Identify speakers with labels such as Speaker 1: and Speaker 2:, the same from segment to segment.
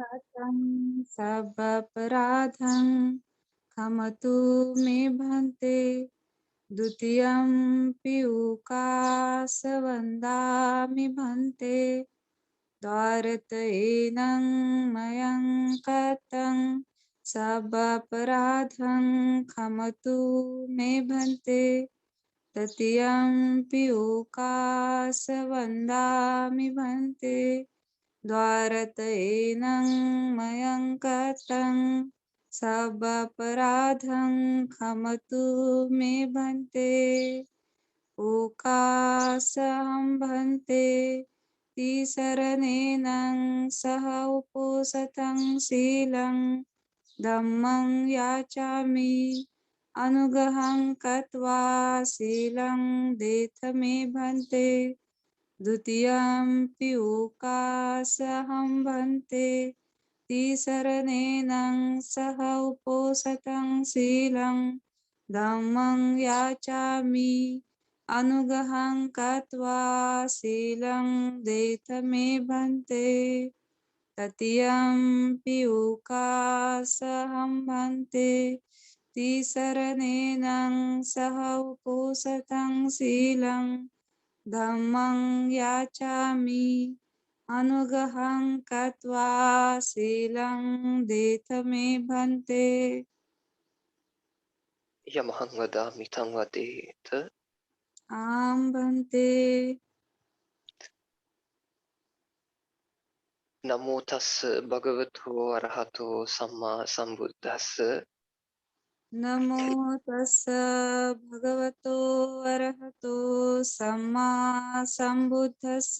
Speaker 1: हतं सबपराधं खमतु मे भन्ते द्वितीयं पिऊकासवन्दामि भन्ते द्वारतयेनं मयं कतं सबपराधं खमतु मे भन्ते तृतीयं पिऊकासवन्दामि भन्ते द्वारतयेनं मयं कतं सबपराधं खमतु मे भन्ते ऊकासहं भन्ते तिसरनेनं सह उपोसतं शीलं धम्मं याचामि अनुगहं कत्वा शीलं देथ मे भन्ते द्वितीयं पिऊकासहं भन्ते तिसरनेनं सह उपोसतं शीलं धम्मं याचामि अनुगहं कत्वा शीलं देथ मे भन्ते तृतीयं पिऊकासहं भन्ते तिसरनेनं सह उपोसतं शीलं धम्मं याचामि अनुगहं कत्वा शीलं देथ मे भन्ते
Speaker 2: යමහං වදාමි තං වදේත
Speaker 1: आं भन्ते
Speaker 2: නමෝ තස්ස භගවතු අරහතෝ සම්මා සම්බුද්දස්ස
Speaker 1: नमो तस्स भगवतो अरहतो सम्मा सम्बुद्धस्स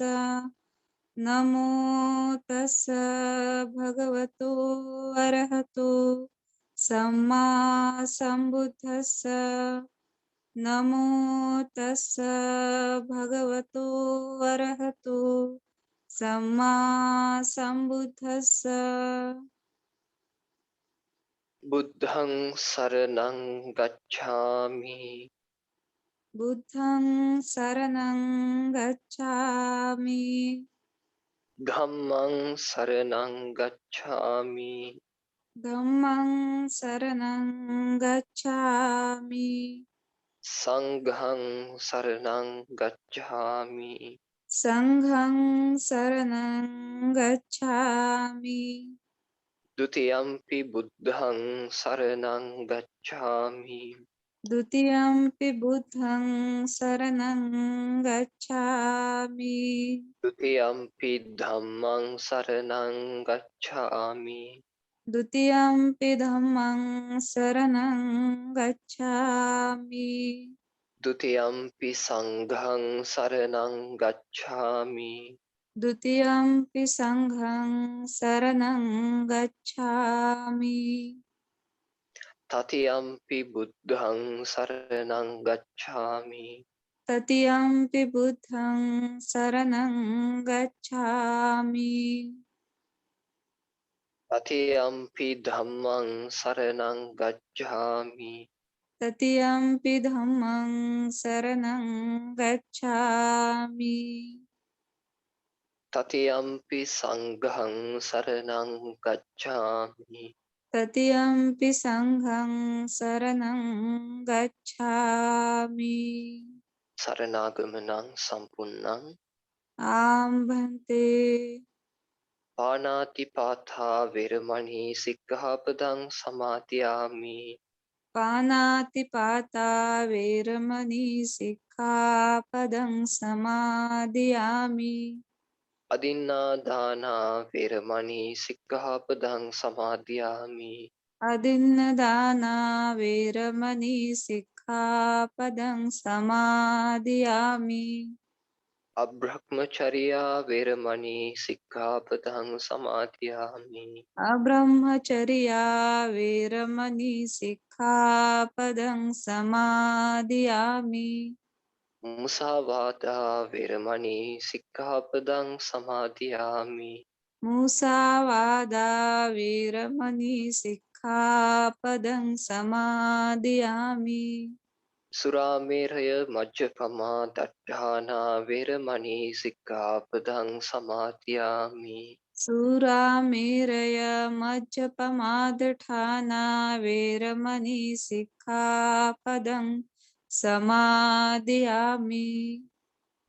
Speaker 1: नमो तस्स भगवतो अरहतो सम्मा सम्बुद्धस्स नमो तस्स भगवतो अरहतो सम्मा सम्बुद्धस्स
Speaker 2: බුද්ධං සරණං ගච්ඡාමි
Speaker 1: बुद्धं शरणं गच्छामि
Speaker 2: ධම්මං සරණං ගච්ඡාමි
Speaker 1: धम्मं शरणं गच्छामि
Speaker 2: සංඝං සරණං ගච්ඡාමි
Speaker 1: संघं शरणं गच्छामि
Speaker 2: ဒ ුතියම්පි බුද්ධං සරණං ගච්ඡාමි
Speaker 1: द्वितीयंपि बुद्धं शरणं गच्छामि
Speaker 2: ဒ ුතියම්පි ධම්මං සරණං ගච්ඡාමි
Speaker 1: द्वितीयंपि धम्मं शरणं गच्छामि
Speaker 2: ဒ ුතියම්පි සංඝං සරණං ගච්ඡාමි
Speaker 1: द्वितीयंपि संघं शरणं गच्छामि
Speaker 2: තතියම්පි බුද්ධං සරණං ගච්ඡාමි
Speaker 1: तृतीयंपि बुद्धं शरणं गच्छामि
Speaker 2: තතියම්පි ධම්මං සරණං ගච්ඡාමි
Speaker 1: तृतीयंपि धम्मं शरणं गच्छामि
Speaker 2: තතියම්පි සංඝං සරණං ගච්ඡාමි
Speaker 1: तृतीयंपि संघं शरणं गच्छामि
Speaker 2: සරණාගමනං සම්පුන්නං
Speaker 1: आं भन्ते
Speaker 2: පානාතිපාතා වේරමණී සික්ඛාපදං සමාදියාමි
Speaker 1: पानातिपाता वेरमणि सिक्खापदं समादियामि
Speaker 2: අදින්නා දානා වේරමණී සික්ඛාපදං සමාදියාමි
Speaker 1: अदिन्नदाना वेरमणि सिक्खापदं समादियामि
Speaker 2: අබ්‍රහ්මචර්යා වේරමණී සික්ඛාපදං සමාදියාමි
Speaker 1: अब्रह्मचर्या वेरमणि सिक्खापदं समादियामि
Speaker 2: මුසාවාදා වේරමණී සික්ඛාපදං සමාදියාමි
Speaker 1: मुसावादा वेरमणि सिक्खापदं समादियामि
Speaker 2: සුරාමේරය මජ්ජපමා දට්ඨානා වේරමණී සික්ඛාපදං සමාදියාමි
Speaker 1: Surameraya Majjapamadatthana Veramani Sikkhapadam Samadhiyami.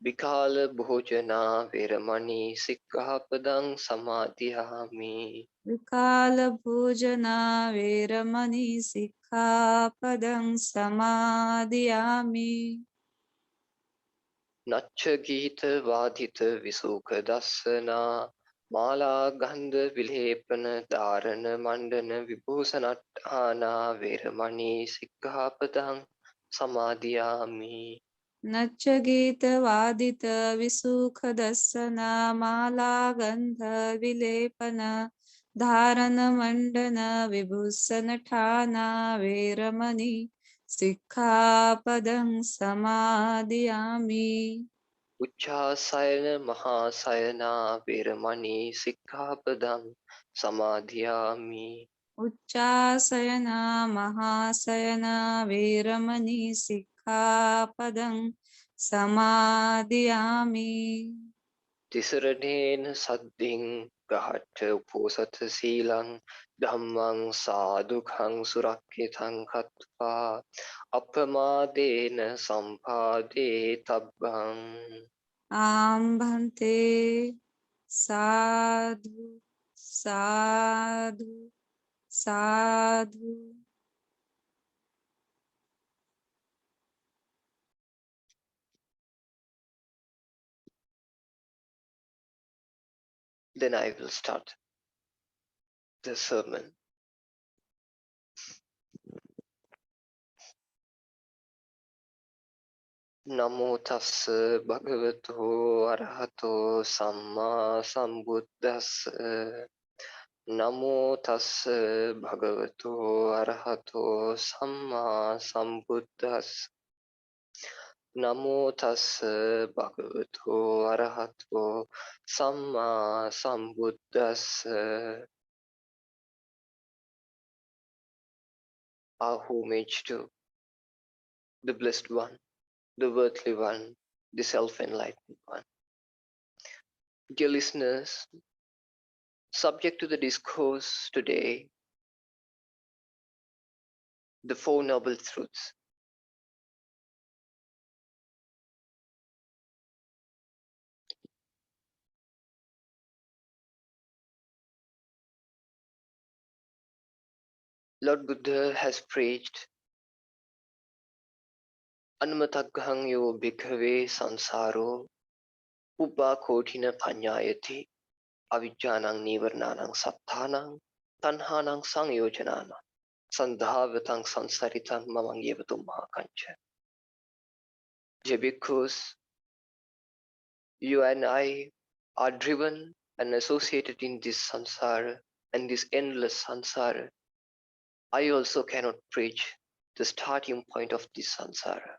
Speaker 2: Vikala Bhojana Veramani Sikkhapadam Samadhiyami.
Speaker 1: Vikala Bhojana Veramani Sikkhapadam Samadhiyami.
Speaker 2: Nacha Gita Vadita Visuka Dasana Mala Gandha Vilepana Dharana Mandana Vibhusanatthana Veramani Sikkhapadam Samadhiyami.
Speaker 1: Nacha Gita Vadita Visuka Dasana Mala Gandha Vilepana Dharana Mandana Vibhusanatthana Veramani Sikkhapadam Samadhiyami.
Speaker 2: Uchasayana Mahasayana Veramani Sikkhapadam Samadhiyami.
Speaker 1: Uchasayana Mahasayana Veramani Sikkhapadam Samadhiyami.
Speaker 2: Tisaranena Sadding Gahata Uposatha Silang Dhammang Sadhukhang Surakkithang Katva Appamadena Sampade Tabbang.
Speaker 1: Ambhante sadhu sadhu sadhu.
Speaker 2: Then I will start the sermon. Namo tassa bhagavato arahato samma sambuddhassa. Namo tassa bhagavato arahato samma sambuddhassa. Namo tassa bhagavato arahato samma sambuddhassa. Our homage to the Blessed One, the Worthly One, the Self-Enlightened One. Dear listeners, subject to the discourse today, the Four Noble Truths. Lord Buddha has preached Anumataghang yo bhikkhave sansaro ubba kothina panyayati avijjanang nivarnanang satthanang tanhanang sangyojananang sandhavatang sansaritang mamang yevatum mahakancha. Dear bhikkhus, you and I are driven and associated in this samsara and this endless samsara. I also cannot preach the starting point of this samsara.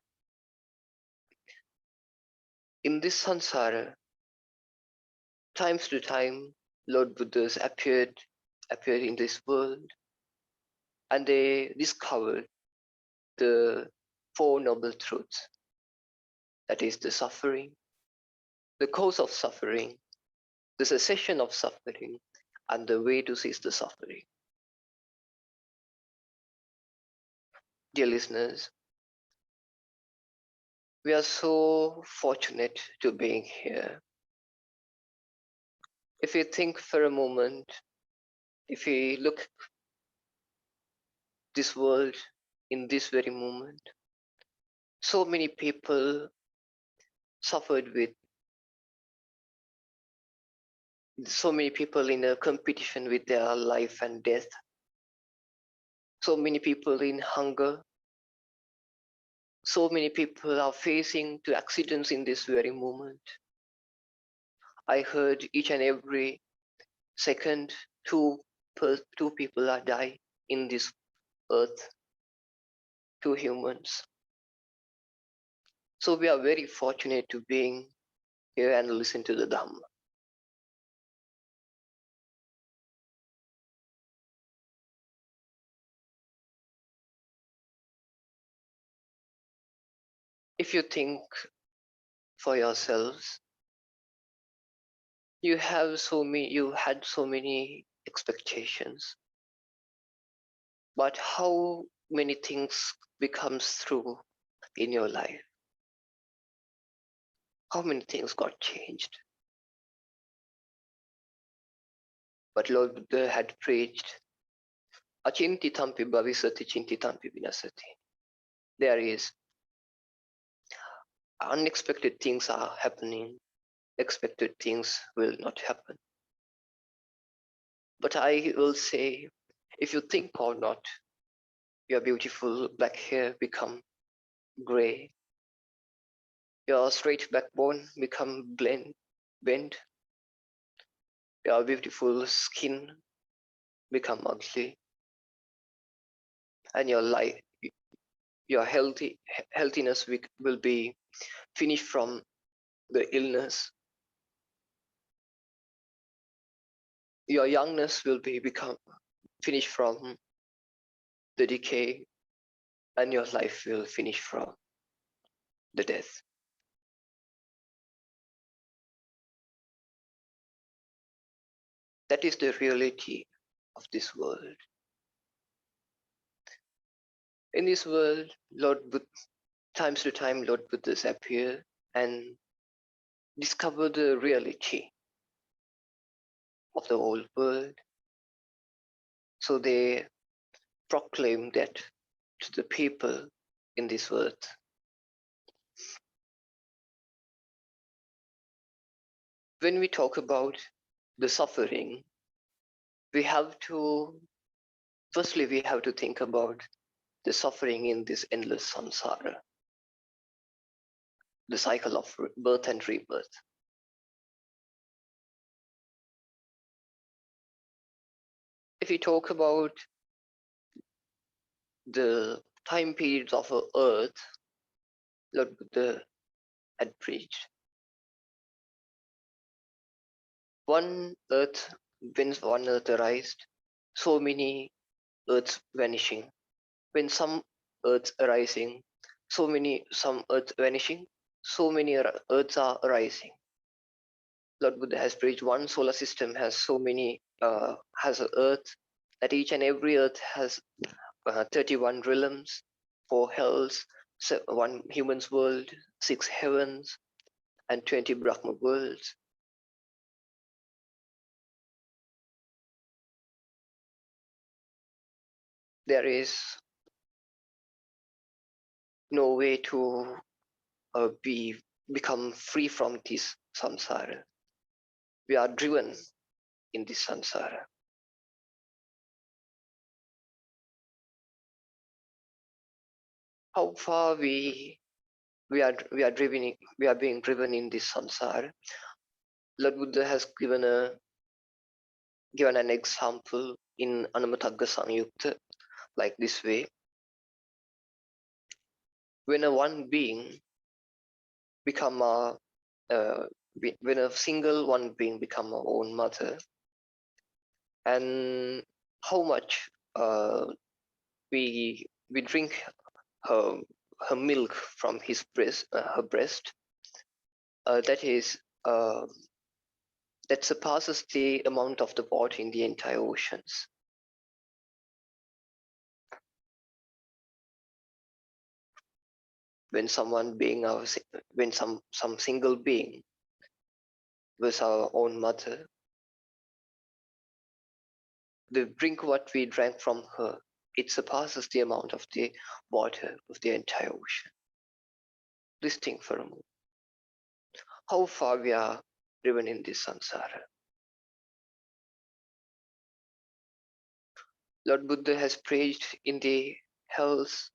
Speaker 2: In this samsara, times to time, Lord Buddhas appeared in this world, and they discovered the Four Noble Truths. That is the suffering, the cause of suffering, the cessation of suffering, and the way to cease the suffering. Dear listeners, we are so fortunate to being here. If we think for a moment, if we look this world in this very moment, so many people suffered with, so many people in a competition with their life and death, so many people in hunger, so many people are facing to accidents in this very moment. I heard each and every second two people are dying in this earth, two humans. So we are very fortunate to being here and listen to the Dhamma. If you think for yourselves, You had so many expectations, but how many things becomes true in your life? How many things got changed? But Lord Buddha had preached, Achintitampi bhavisati chintitampi vinasati. There is unexpected things are happening, expected things will not happen. But I will say, if you think or not, your beautiful black hair become gray, your straight backbone become bent, your beautiful skin become ugly, and your healthiness will be finished from the illness. Your youngness will be become finished from the decay, and your life will finish from the death. That is the reality of this world. In this world, times to time, Lord Buddhas appear and discover the reality of the whole world. So they proclaim that to the people in this world. When we talk about the suffering, we have to think about the suffering in this endless samsara, the cycle of birth and rebirth. If we talk about the time periods of our earth, Lord Buddha had preached. When one earth arises, so many earths vanishing. When some earths arising, some earths vanishing, so many earths are arising. Lord Buddha has preached one solar system has so many has an earth, that each and every earth has 31 realms, 4 hells, one human's world, 6 heavens, and 20 Brahma worlds. There is no way to become free from this samsara. We are driven in this samsara. How far we are being driven in this samsara. Lord Buddha has given an example in Anamatagga Samyukta like this way. When a one being become when a single one being become our own mother, and how much we drink her milk from her breast, uh, that surpasses the amount of the water in the entire oceans. When when some single being was our own mother, the drink what we drank from her, it surpasses the amount of the water of the entire ocean. This thing for a moment. How far we are driven in this samsara. Lord Buddha has preached in the hells.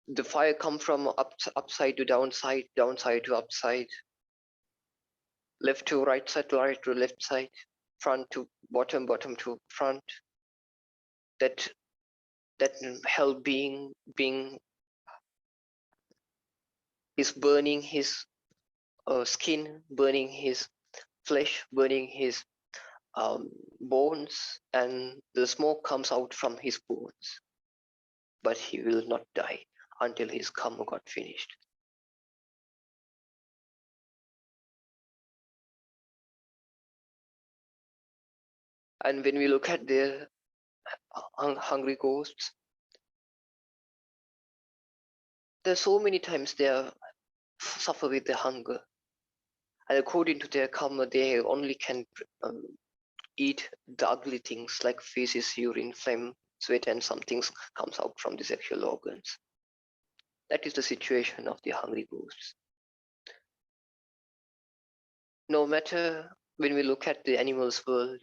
Speaker 2: The fire come from upside to downside, downside to upside, left to right side to left side, front to bottom, bottom to front. That hell being is burning his skin, burning his flesh, burning his bones, and the smoke comes out from his bones. But he will not die until his karma got finished. And when we look at their hungry ghosts, there are so many times they suffer with the hunger. And according to their karma, they only can eat the ugly things like feces, urine, phlegm, sweat, and some things comes out from the sexual organs. That is the situation of the hungry ghosts. No matter when we look at the animals world,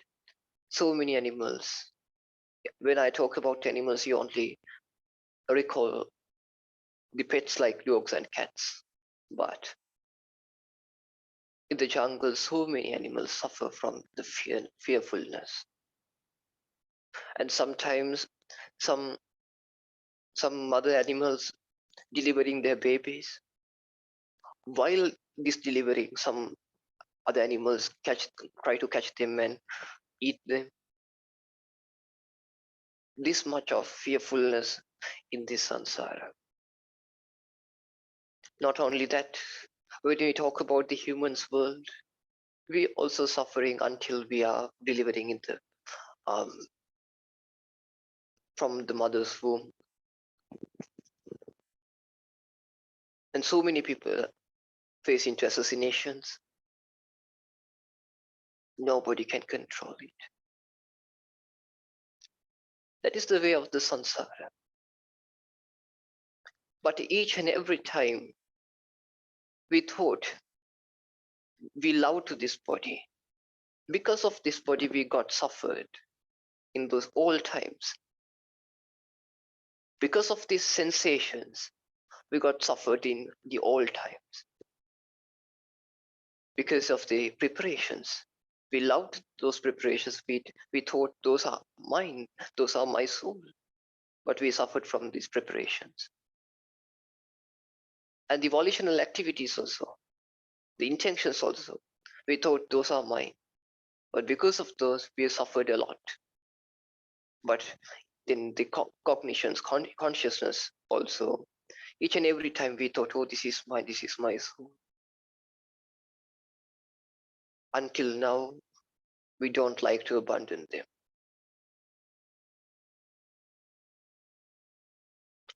Speaker 2: so many animals. When I talk about animals, you only recall the pets like dogs and cats. But in the jungle, so many animals suffer from the fearfulness. And sometimes some mother animals delivering their babies, while this delivering, some other animals try to catch them and eat them. This much of fearfulness in this samsara. Not only that, when we talk about the humans world, we also suffering until we are delivering in the from the mother's womb. And so many people face into assassinations. Nobody can control it. That is the way of the samsara. But each and every time we thought we love to this body. Because of this body, we got suffered in those old times. Because of these sensations, we got suffered in the old times. Because of the preparations, we loved those preparations. We thought those are mine, those are my soul. But we suffered from these preparations. And the volitional activities also, the intentions also, we thought those are mine. But because of those, we suffered a lot. But then the cognitions, consciousness also, each and every time we thought, oh, this is my soul. Until now, we don't like to abandon them.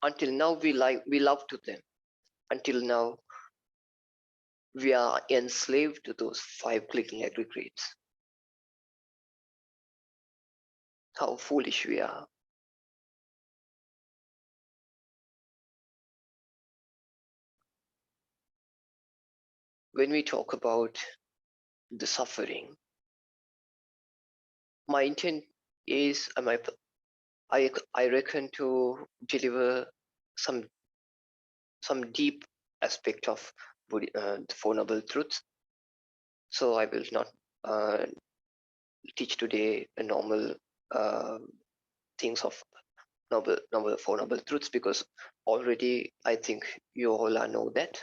Speaker 2: Until now, we love to them. Until now, we are enslaved to those 5 clicking aggregates. How foolish we are. When we talk about the suffering, my intent is, I reckon, to deliver some deep aspect of the Four Noble Truths. So I will not teach today a normal things of Four Noble Truths, because already I think you all know that.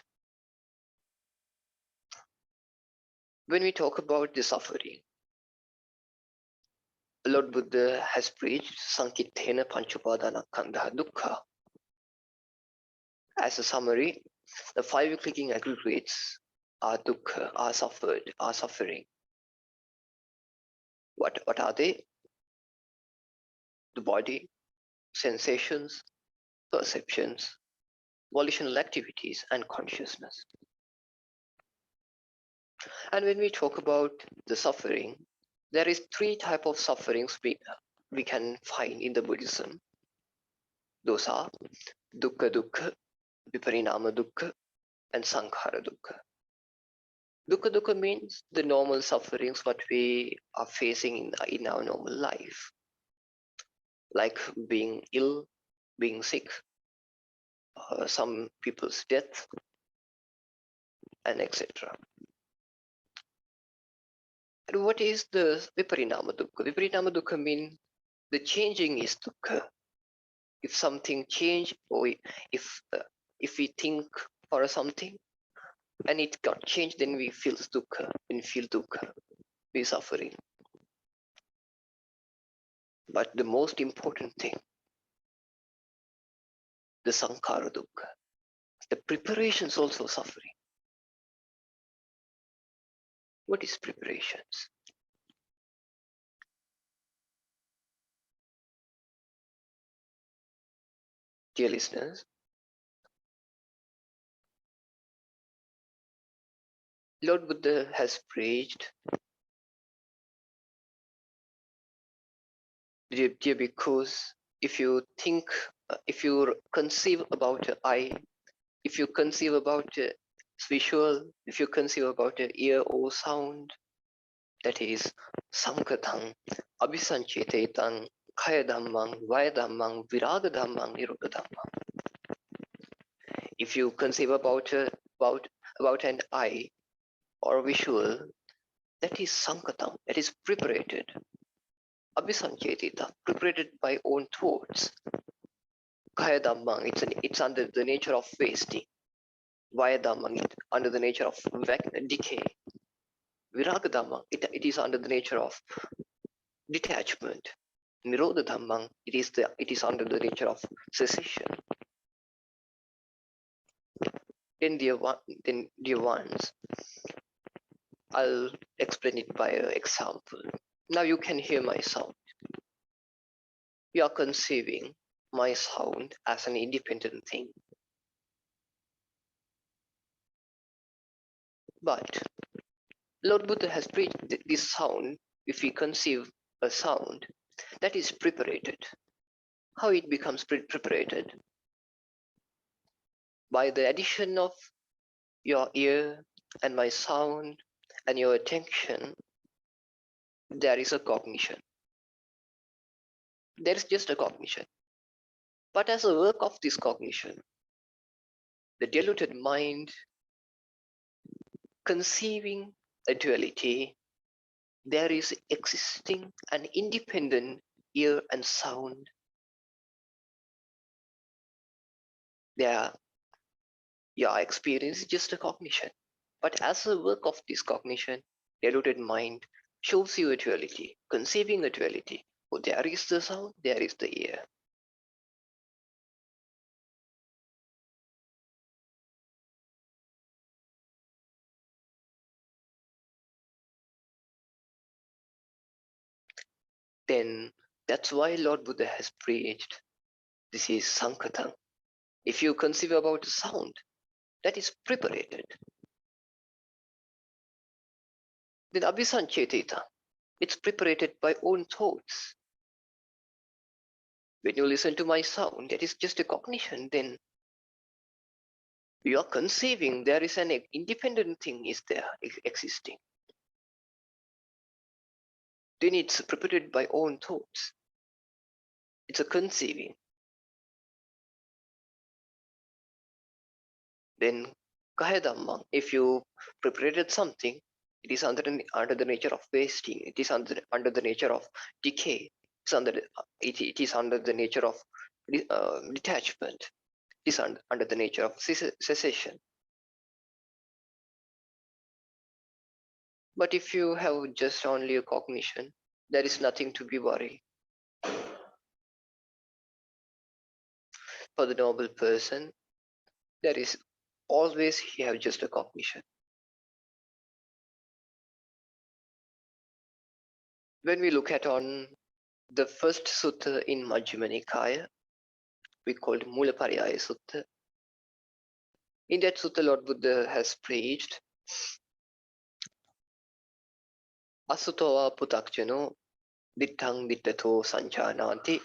Speaker 2: When we talk about the suffering, Lord Buddha has preached Sankitthena Panchupadana Dukkha. As a summary, the 5 clicking aggregates are dukkha, are suffering. What are they? The body, sensations, perceptions, volitional activities, and consciousness. And when we talk about the suffering, there is 3 types of sufferings we can find in the Buddhism. Those are dukkha dukkha, viparinama dukkha, and sankhara dukkha. Dukkha dukkha means the normal sufferings what we are facing in our normal life, like being ill, being sick, some people's death, and etc. And what is the viparinama dukkha? Viparinama dukkha means the changing is dukkha. If something change, or if we think for something and it got changed, then we feel dukkha. When feel dukkha, we suffering. But the most important thing, the sankhara dukkha, the preparations also suffering. What is preparations? dear listeners, Lord Buddha has preached, dear because if you think, if you conceive about I, if you conceive about visual, if you conceive about ear or sound, that is Sankatang, Abhisanchetetang, Kaya Dhammang, Vaya Dhammang, Viraga Dhammang, Nirodha Dhammang. If you conceive about an I or visual, that is Sankatang, that is preparated. Abhisanketita, preparated by own thoughts. Kaya Dhammang, it's under the nature of wasting. Vaya Dhammang, under the nature of decay. Viraga Dhammang, it is under the nature of detachment. Nirodha Dhammang, it is under the nature of cessation. Then dear ones, I'll explain it by an example. Now you can hear my sound. You are conceiving my sound as an independent thing. But Lord Buddha has preached this sound, if we conceive a sound, that is preparated. How it becomes preparated? By the addition of your ear and my sound and your attention, there is a cognition. There is just a cognition. But as a work of this cognition, the deluded mind conceiving a duality, there is existing an independent ear and sound. There, your experience is just a cognition. But as a work of this cognition, deluded mind shows you a duality, conceiving a duality. Oh, there is the sound, there is the ear. Then that's why Lord Buddha has preached, this is Sankatang. If you conceive about sound, that is preparated. Then Abhisanchetita, it's preparated by own thoughts. When you listen to my sound, that is just a cognition, then you are conceiving, there is an independent thing is there existing. Then it's preparated by own thoughts. It's a conceiving. Then Kaya Dhammang, if you preparated something, it is under the nature of wasting. It is under the nature of decay. It is under the nature of detachment. It is under the nature of cessation. But if you have just only a cognition, there is nothing to be worried. For the noble person, there is always he have just a cognition. When we look at on the first sutta in Majjhima Nikaya, we called Mulapariyaya Sutta. In that sutta, Lord Buddha has preached, Asutova putakjano dittang dittato sanjanati,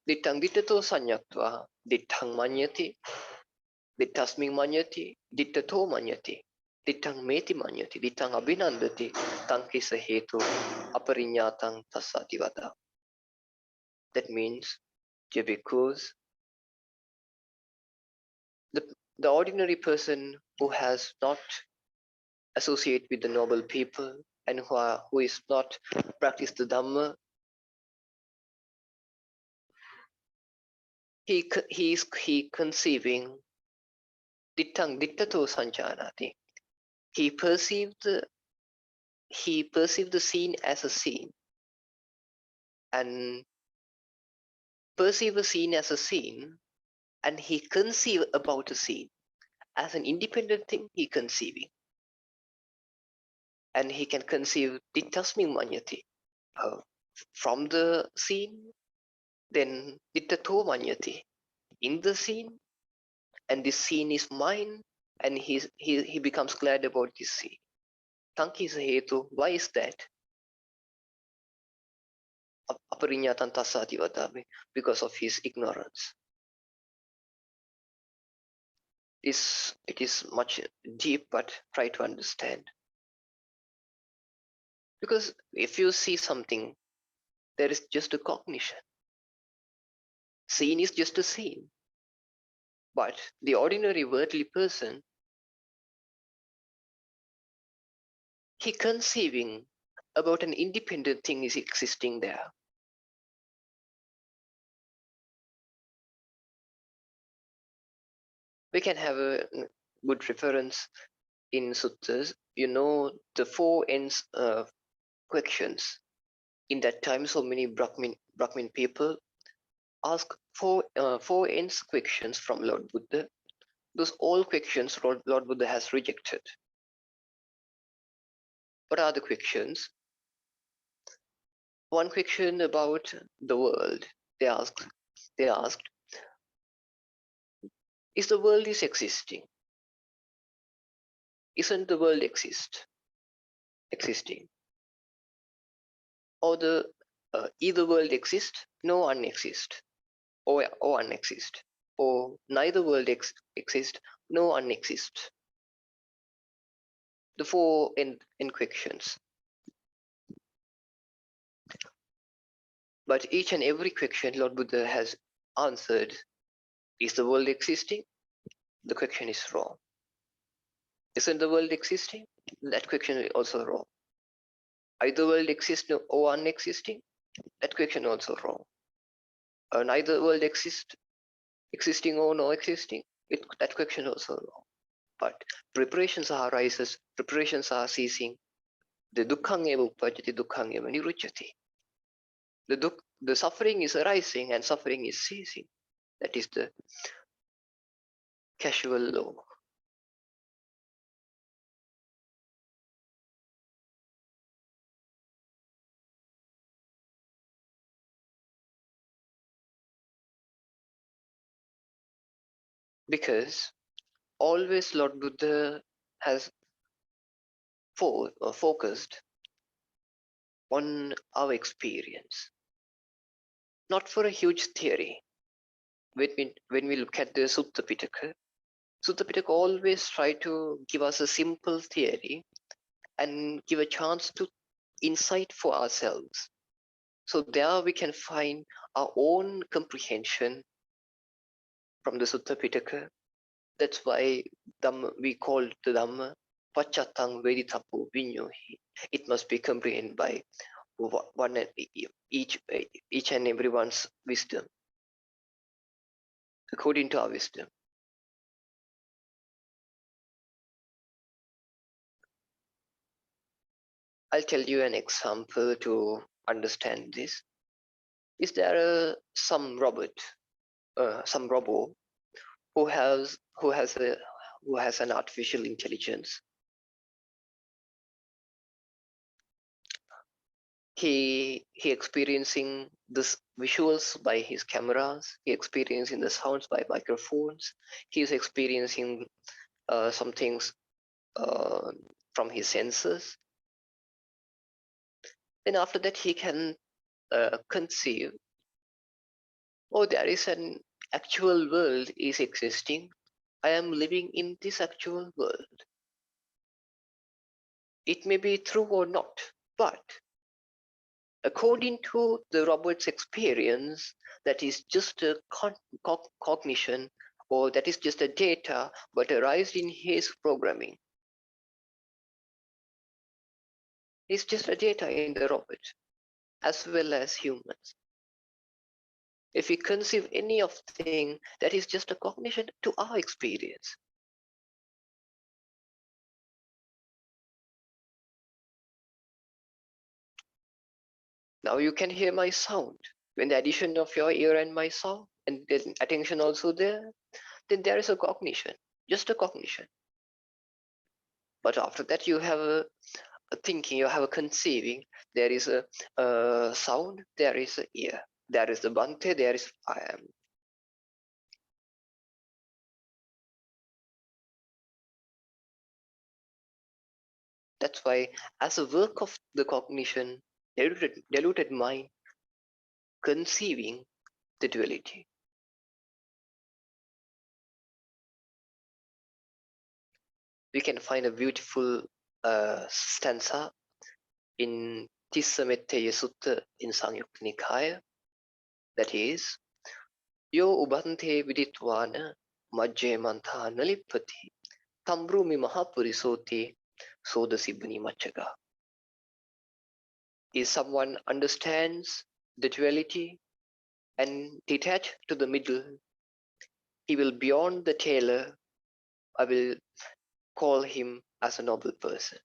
Speaker 2: dittang dittato sanyaktva, dittang manyati, dittasming manyati, dittato manyati, dittang meti manyati, dittang abhinandati, tankisa hetu aparinyatang tasativata. That means, because the ordinary person who has not associated with the noble people and who is not practice the Dhamma, he conceiving dittato sanjanati. He perceived the scene as a scene, and perceive a scene as a scene, and he conceive about a scene as an independent thing. He conceiving, and he can conceive dittasming manyati from the scene. Then dittato manyati, in the scene, and this scene is mine, and he becomes glad about this scene. Tankisa hetu, why is that? Aparinyatan tasati vadami, because of his ignorance. It is much deep, but try to understand. Because if you see something, there is just a cognition. Scene is just a scene. But the ordinary worldly person, he conceiving about an independent thing is existing there. We can have a good reference in suttas. You know, the four ends questions. In that time, so many Brahmin people ask four ends questions from Lord Buddha. Those all questions Lord Buddha has rejected. What are the questions? One question about the world. They asked, is the world is existing? Isn't the world existing? Or the either world exist, no one exist, or one exist, or neither world exist, no one exist. The four end questions. But each and every question Lord Buddha has answered, is the world existing? The question is wrong. Isn't the world existing? That question is also wrong. Either world exists or one existing? That question also wrong. Neither world existing or no existing? That question also wrong. But preparations are arises, preparations are ceasing. The dukkhang eva upajjati, dukkhang eva niruchyati. The suffering is arising and suffering is ceasing. That is the casual law. Because always Lord Buddha has focused on our experience, not for a huge theory. When we look at the Sutta Pitaka always try to give us a simple theory and give a chance to insight for ourselves. So there we can find our own comprehension from the Sutta Pitaka. That's why we call the Dhamma Pachatang Veditapu Vinyohi. It must be comprehended by one and each and everyone's wisdom, according to our wisdom. I'll tell you an example to understand this. Is there some robot who has an artificial intelligence? He experiencing this visuals by his cameras. He experiencing the sounds by microphones. He is experiencing some things from his senses. Then after that he can conceive, oh, there is an actual world is existing. I am living in this actual world. It may be true or not, but according to the robot's experience, that is just a cognition, or that is just a data, but arised in his programming. It's just a data in the robot, as well as humans. If we conceive any of thing, that is just a cognition to our experience. Now you can hear my sound. When the addition of your ear and my sound, and then attention also there, then there is a cognition, just a cognition. But after that you have a thinking, you have a conceiving. There is a sound, there is a ear. There is the Bhante, there is I am. That's why, as a work of the cognition, deluded mind conceiving the duality. We can find a beautiful stanza in Tissametteya Sutta in Samyukta Nikaya, that is, Yo ubante viditwana majje mantha nalipati tambrumi mahapurisoti sodasibuni machaga. If someone understands the duality and detached to the middle, he will beyond the tailor. I will call him as a noble person.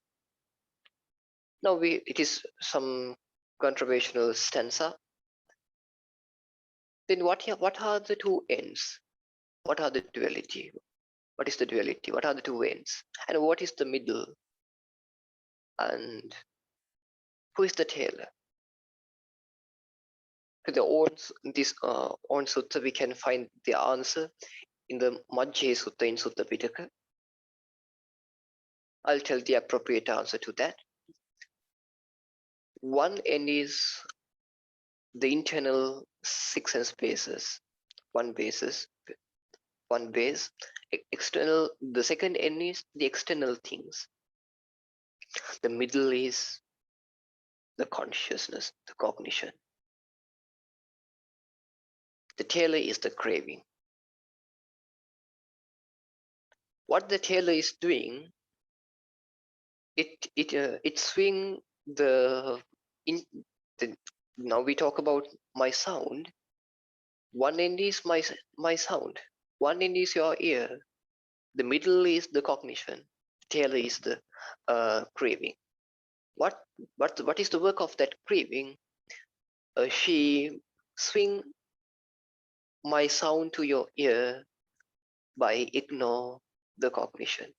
Speaker 2: Now it is some controversial stanza. Then what are the two ends? What are the duality? What is the duality? What are the two ends? And what is the middle? And who is the tailor? In this own sutta, we can find the answer in the Majjhe Sutta in Sutta Pitaka. I'll tell the appropriate answer to that. One end is the internal six sense bases, one base. External, the second end is the external things. The middle is the consciousness, the cognition. The tailor is the craving. What the tailor is doing, it swing the in the. Now we talk about my sound. One end is my sound. One end is your ear. The middle is the cognition. Tailor is the craving. What is the work of that craving? She swing my sound to your ear by ignore the cognition.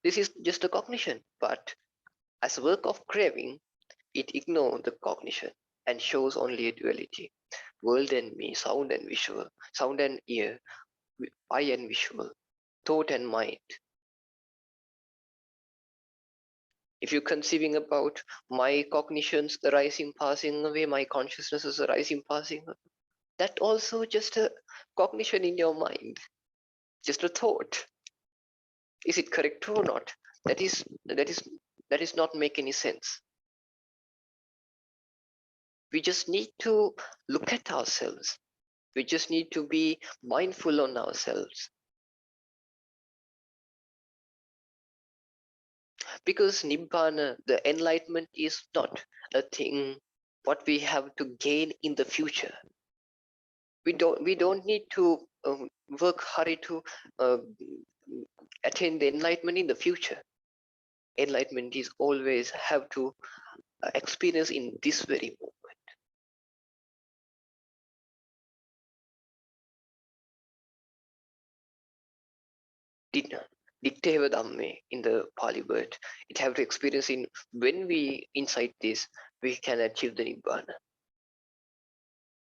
Speaker 2: This is just a cognition, but as a work of craving, it ignores the cognition and shows only a duality. World and me, sound and visual, sound and ear, eye and visual, thought and mind. If you're conceiving about my cognitions arising, passing away, my consciousness is arising, passing away, that also just a cognition in your mind, just a thought. Is it correct or not? That is not make any sense. We just need to look at ourselves. We just need to be mindful on ourselves. Because Nibbana, the enlightenment, is not a thing what we have to gain in the future. We don't need to work hard to attain the enlightenment in the future. Enlightenment is always have to experience in this very moment. Ditteva Dhamme in the Pali word, it have to experience in when we inside this, we can achieve the Nibbana.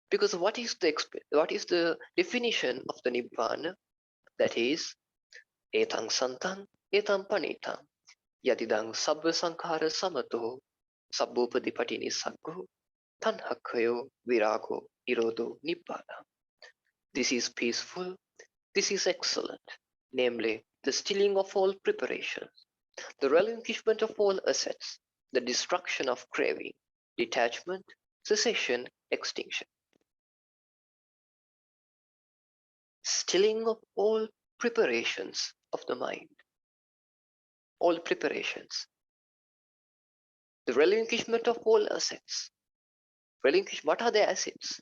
Speaker 2: Because what is the definition of the Nibbana? That is, etang santang, etang panitang, yadidang sabba sankhara samato, sabbopadi nisaggo, tanhakhayo virago irodo Nibbana. This is peaceful, this is excellent, namely the stilling of all preparations, the relinquishment of all assets, the destruction of craving, detachment, cessation, extinction. Stilling of all preparations of the mind. All preparations. The relinquishment of all assets. What are the assets?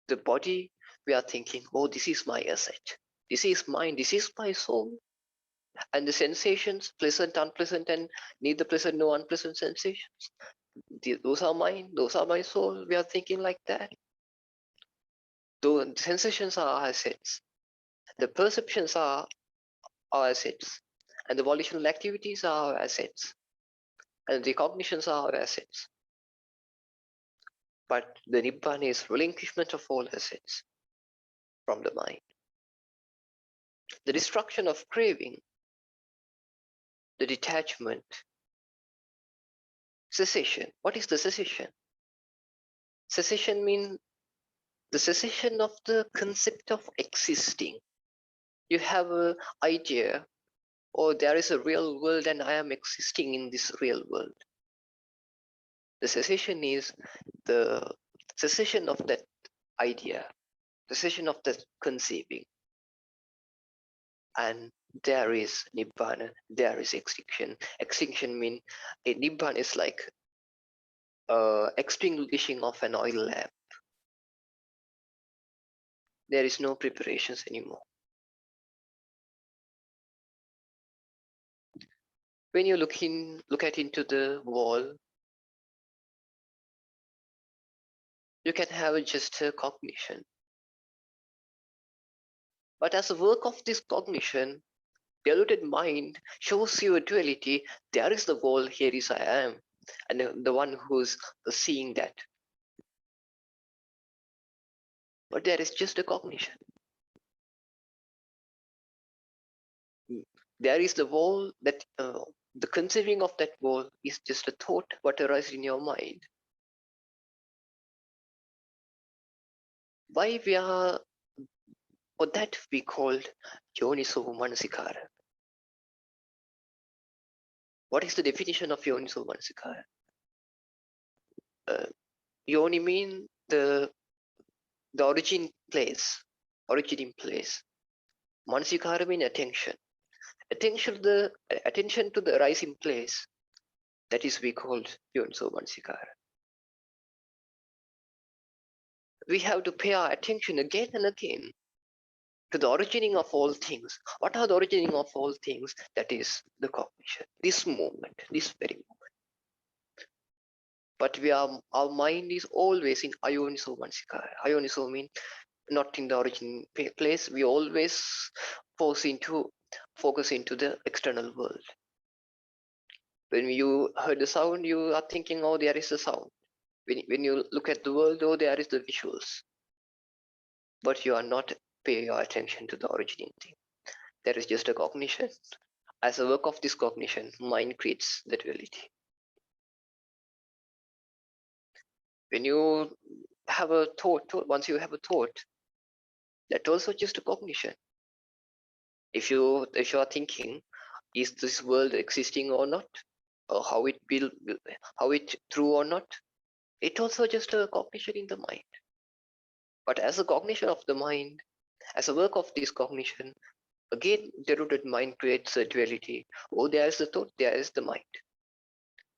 Speaker 2: The body, we are thinking, oh, this is my asset. This is mine, this is my soul. And the sensations, pleasant, unpleasant, and neither pleasant nor unpleasant sensations. Those are mine, those are my soul. We are thinking like that. The sensations are our assets. The perceptions are our assets. And the volitional activities are our assets. And the cognitions are our assets. But the Nibbana is relinquishment of all assets from the mind. The destruction of craving. the detachment, cessation. What is the cessation? Cessation means the cessation of the concept of existing. You have an idea, or there is a real world and I am existing in this real world. The cessation is the cessation of that idea, the cessation of that conceiving. And there is Nibbana, there is extinction. Extinction means Nibbana is like extinguishing of an oil lamp. There is no preparations anymore. When you look at into the wall, you can have just a cognition. But as a work of this cognition, diluted mind shows you a duality. There is the wall, here is I am, and the one who's seeing that. But there is just a cognition. There is the wall that the conceiving of that wall is just a thought what arises in your mind. Why we are, or that we called Yoniso Manasikara. What is the definition of Yoniso Manasikara? Yoni means the origin place, originating place. Manasikara means attention. Attention to the arising place. That is we called Yoniso Manasikara. We have to pay our attention again and again to the originating of all things. What are the originating of all things? That is the cognition, this moment, this very moment. But our mind is always in Ayoniso Mansikara. Ayoniso means not in the origin place. We always focus into the external world. When you heard the sound, you are thinking, oh, there is a sound. When you look at the world, oh, there is the visuals. But you are not paying your attention to the originating thing. There is just a cognition. As a work of this cognition, mind creates that reality. When you have a thought, once you have a thought, that's also just a cognition. If you are thinking, is this world existing or not, or how it true or not, it's also just a cognition in the mind. But as a cognition of the mind, as a work of this cognition, again, deluded mind creates a duality. Oh, there is the thought, there is the mind.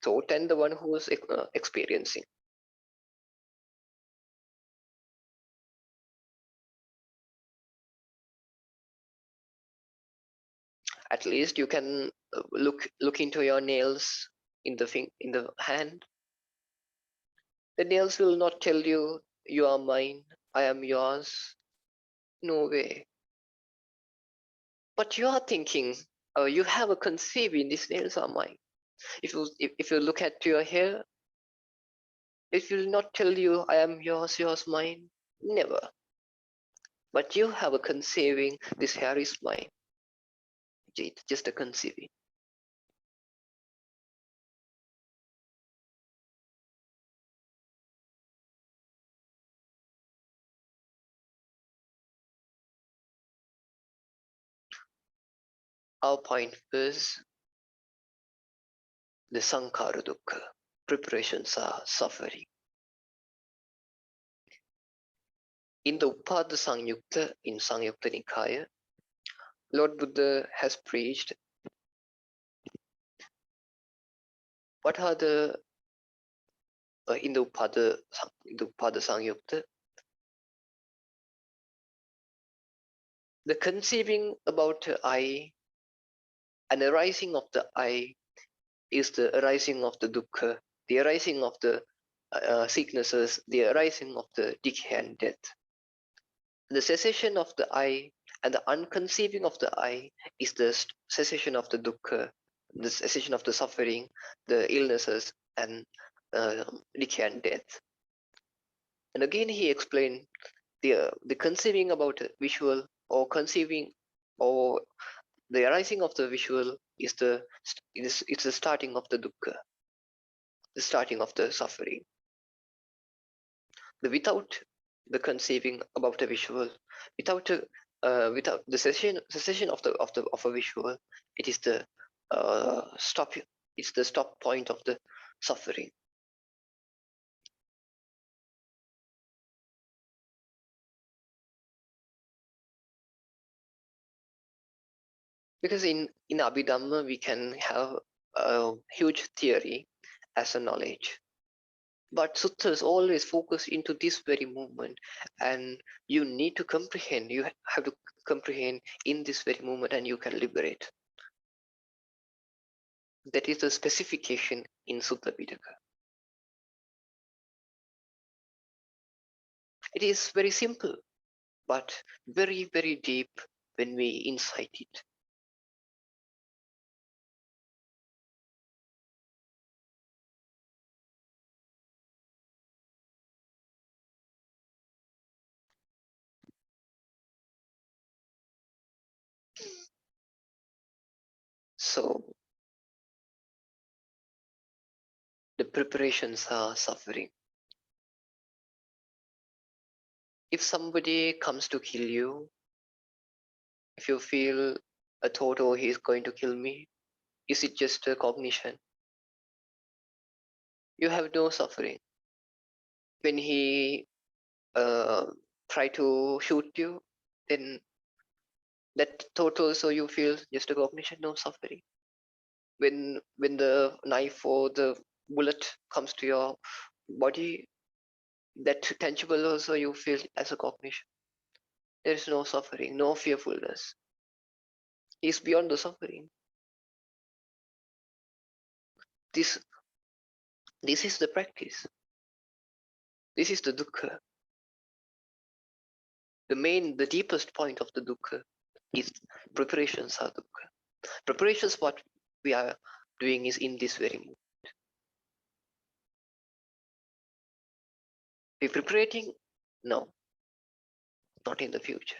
Speaker 2: Thought and the one who is experiencing. At least you can look into your nails in the hand. The nails will not tell you, you are mine, I am yours. No way. But you are thinking, you have a conceiving, these nails are mine. If you look at your hair, it will not tell you, I am yours, mine. Never. But you have a conceiving, this hair is mine. It's just a conceiving. Our point is the Sankhara Dukkha. Preparations are suffering. In the Upada Sangyukta, in Sangyukta Nikaya, Lord Buddha has preached what are the in the Upada Sangyukta, the conceiving about I and arising of the I is the arising of the dukkha, the arising of the sicknesses, the arising of the decay and death. The cessation of the I and the unconceiving of the I is the cessation of the dukkha, the cessation of the suffering, the illnesses, and decay and death. And again, he explained the conceiving about a visual, or conceiving, or the arising of the visual it's the starting of the dukkha, the starting of the suffering. Without the conceiving about a visual, without the cessation of a visual, it is the stop. It's the stop point of the suffering. Because in Abhidhamma we can have a huge theory as a knowledge, but sutras always focus into this very moment, and you need to comprehend. You have to comprehend in this very moment, and you can liberate. That is the specification in Sutta Pitaka. It is very simple, but very, very deep when we insight it. So the preparations are suffering. If somebody comes to kill you, if you feel a thought, oh, he's going to kill me, is it just a cognition? You have no suffering. When he uh, try to shoot you, then that thought also you feel just a cognition, no suffering. When the knife or the bullet comes to your body, that tangible also you feel as a cognition. There is no suffering, no fearfulness. He is beyond the suffering. This is the practice. This is the dukkha. The deepest point of the dukkha is preparations are dukkha. Preparations, what we are doing is in this very moment. We preparating? No, not in the future.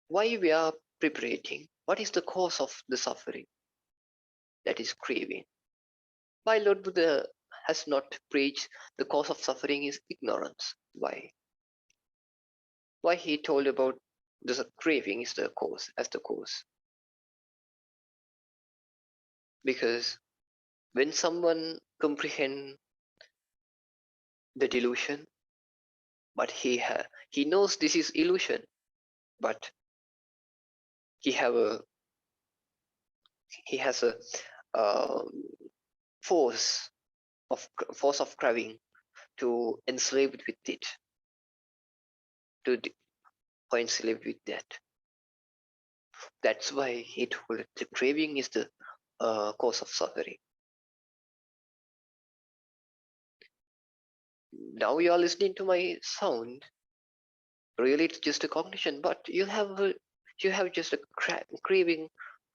Speaker 2: Why we are preparating? What is the cause of the suffering? That is craving. Why Lord Buddha has not preached the cause of suffering is ignorance? Why? Why he told about the craving is the cause, as the cause? Because when someone comprehend the delusion, but he knows this is illusion, but he has a um, force of craving to enslave it with it, to enslave with that. That's why he told the craving is the cause of suffering. Now you are listening to my sound. Really, it's just a cognition, but you have just a craving.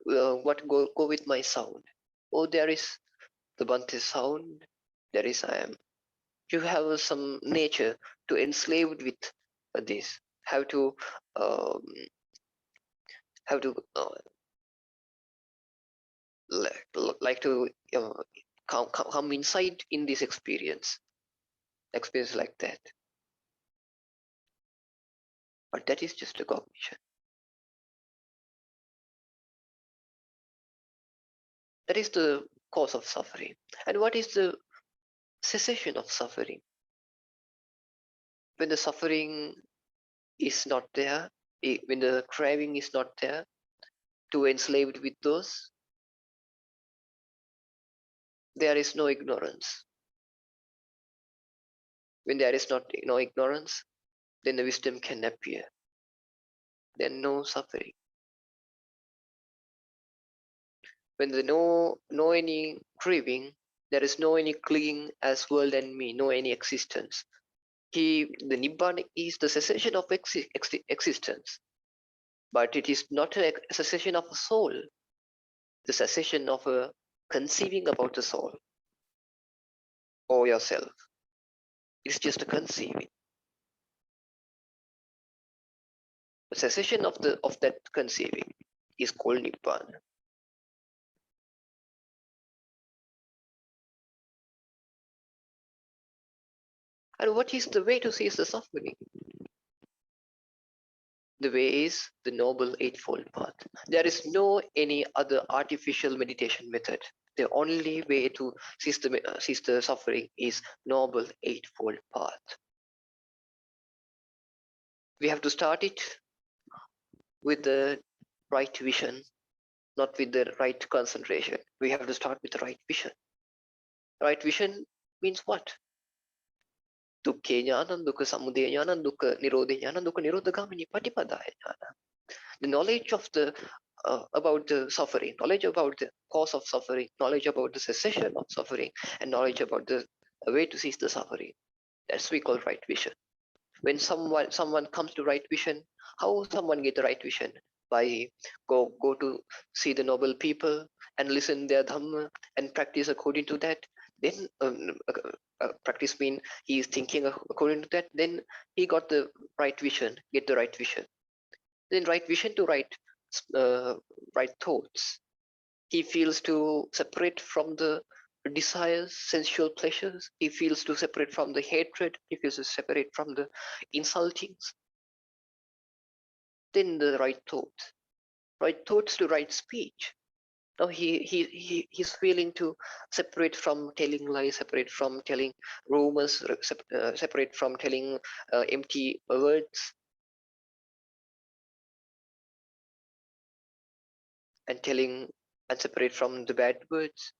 Speaker 2: What go with my sound? Oh, there is the Bhante sound. There is I am. You have some nature to enslave it with this. Have to um, have to like to come inside in this experience like that. But that is just a cognition. That is the cause of suffering. And what is the cessation of suffering? When the suffering is not there, when the craving is not there, to enslave it with those, there is no ignorance. When there is no ignorance, then the wisdom can appear. Then no suffering. When there no any craving, there is no any clinging as world and me, no any existence. The Nibbana is the cessation of existence, but it is not a cessation of a soul, the cessation of a conceiving about the soul or yourself. It's just a conceiving. The cessation of that conceiving is called Nibbana. And what is the way to cease the suffering? The way is the Noble Eightfold Path. There is no any other artificial meditation method. The only way to cease the suffering is Noble Eightfold Path. We have to start it with the right vision, not with the right concentration. We have to start with the right vision. Right vision means what? Dukkhe jnanam, dukkha samudaya jnanam, dukkha nirodha jnanam, dukkha nirodhagamini patipadaya jnanam. The knowledge of the about the suffering, knowledge about the cause of suffering, knowledge about the cessation of suffering, and knowledge about the way to cease the suffering. That's we call right vision. When someone comes to right vision, how someone get the right vision? By go to see the noble people and listen their Dhamma and practice according to that. Then practice mean he is thinking according to that. Then he got the right vision, get the right vision. Then right vision to right thoughts. He feels to separate from the desires, sensual pleasures. He feels to separate from the hatred. He feels to separate from the insultings. Then the right thoughts to right speech. Now he's feeling to separate from telling lies, separate from telling rumors, separate from telling empty words, and separate from the bad words.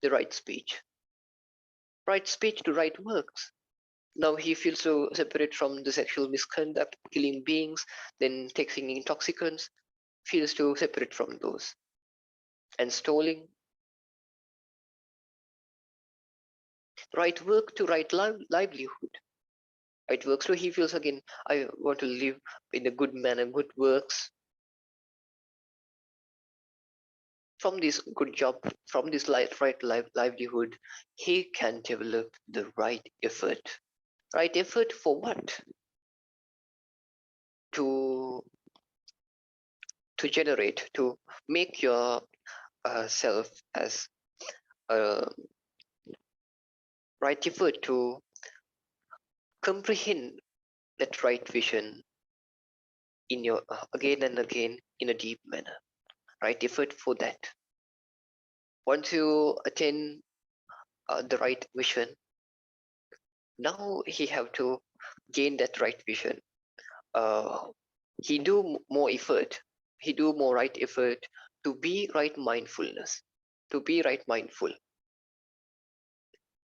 Speaker 2: The right speech to right works. Now he feels so separate from the sexual misconduct, killing beings, then taking intoxicants, feels to separate from those. And stealing. Right work to right livelihood. Right works, so he feels again, I want to live in a good manner, good works. From this good job, from this right livelihood, he can develop the right effort. Right effort for what? To generate, to make your self as a right effort to comprehend that right vision in your again and again in a deep manner. Right effort for that. Once you attain the right vision, now he have to gain that right vision. He do more effort. He do more right effort to be right mindfulness, to be right mindful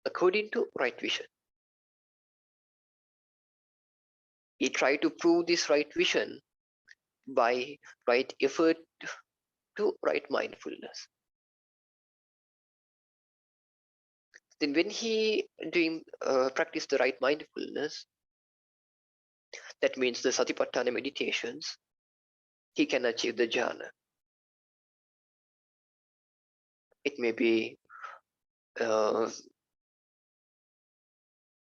Speaker 2: according to right vision. He try to prove this right vision by right effort to right mindfulness. Then when he doing practice the right mindfulness, that means the Satipatthana meditations, he can achieve the jhana. It may be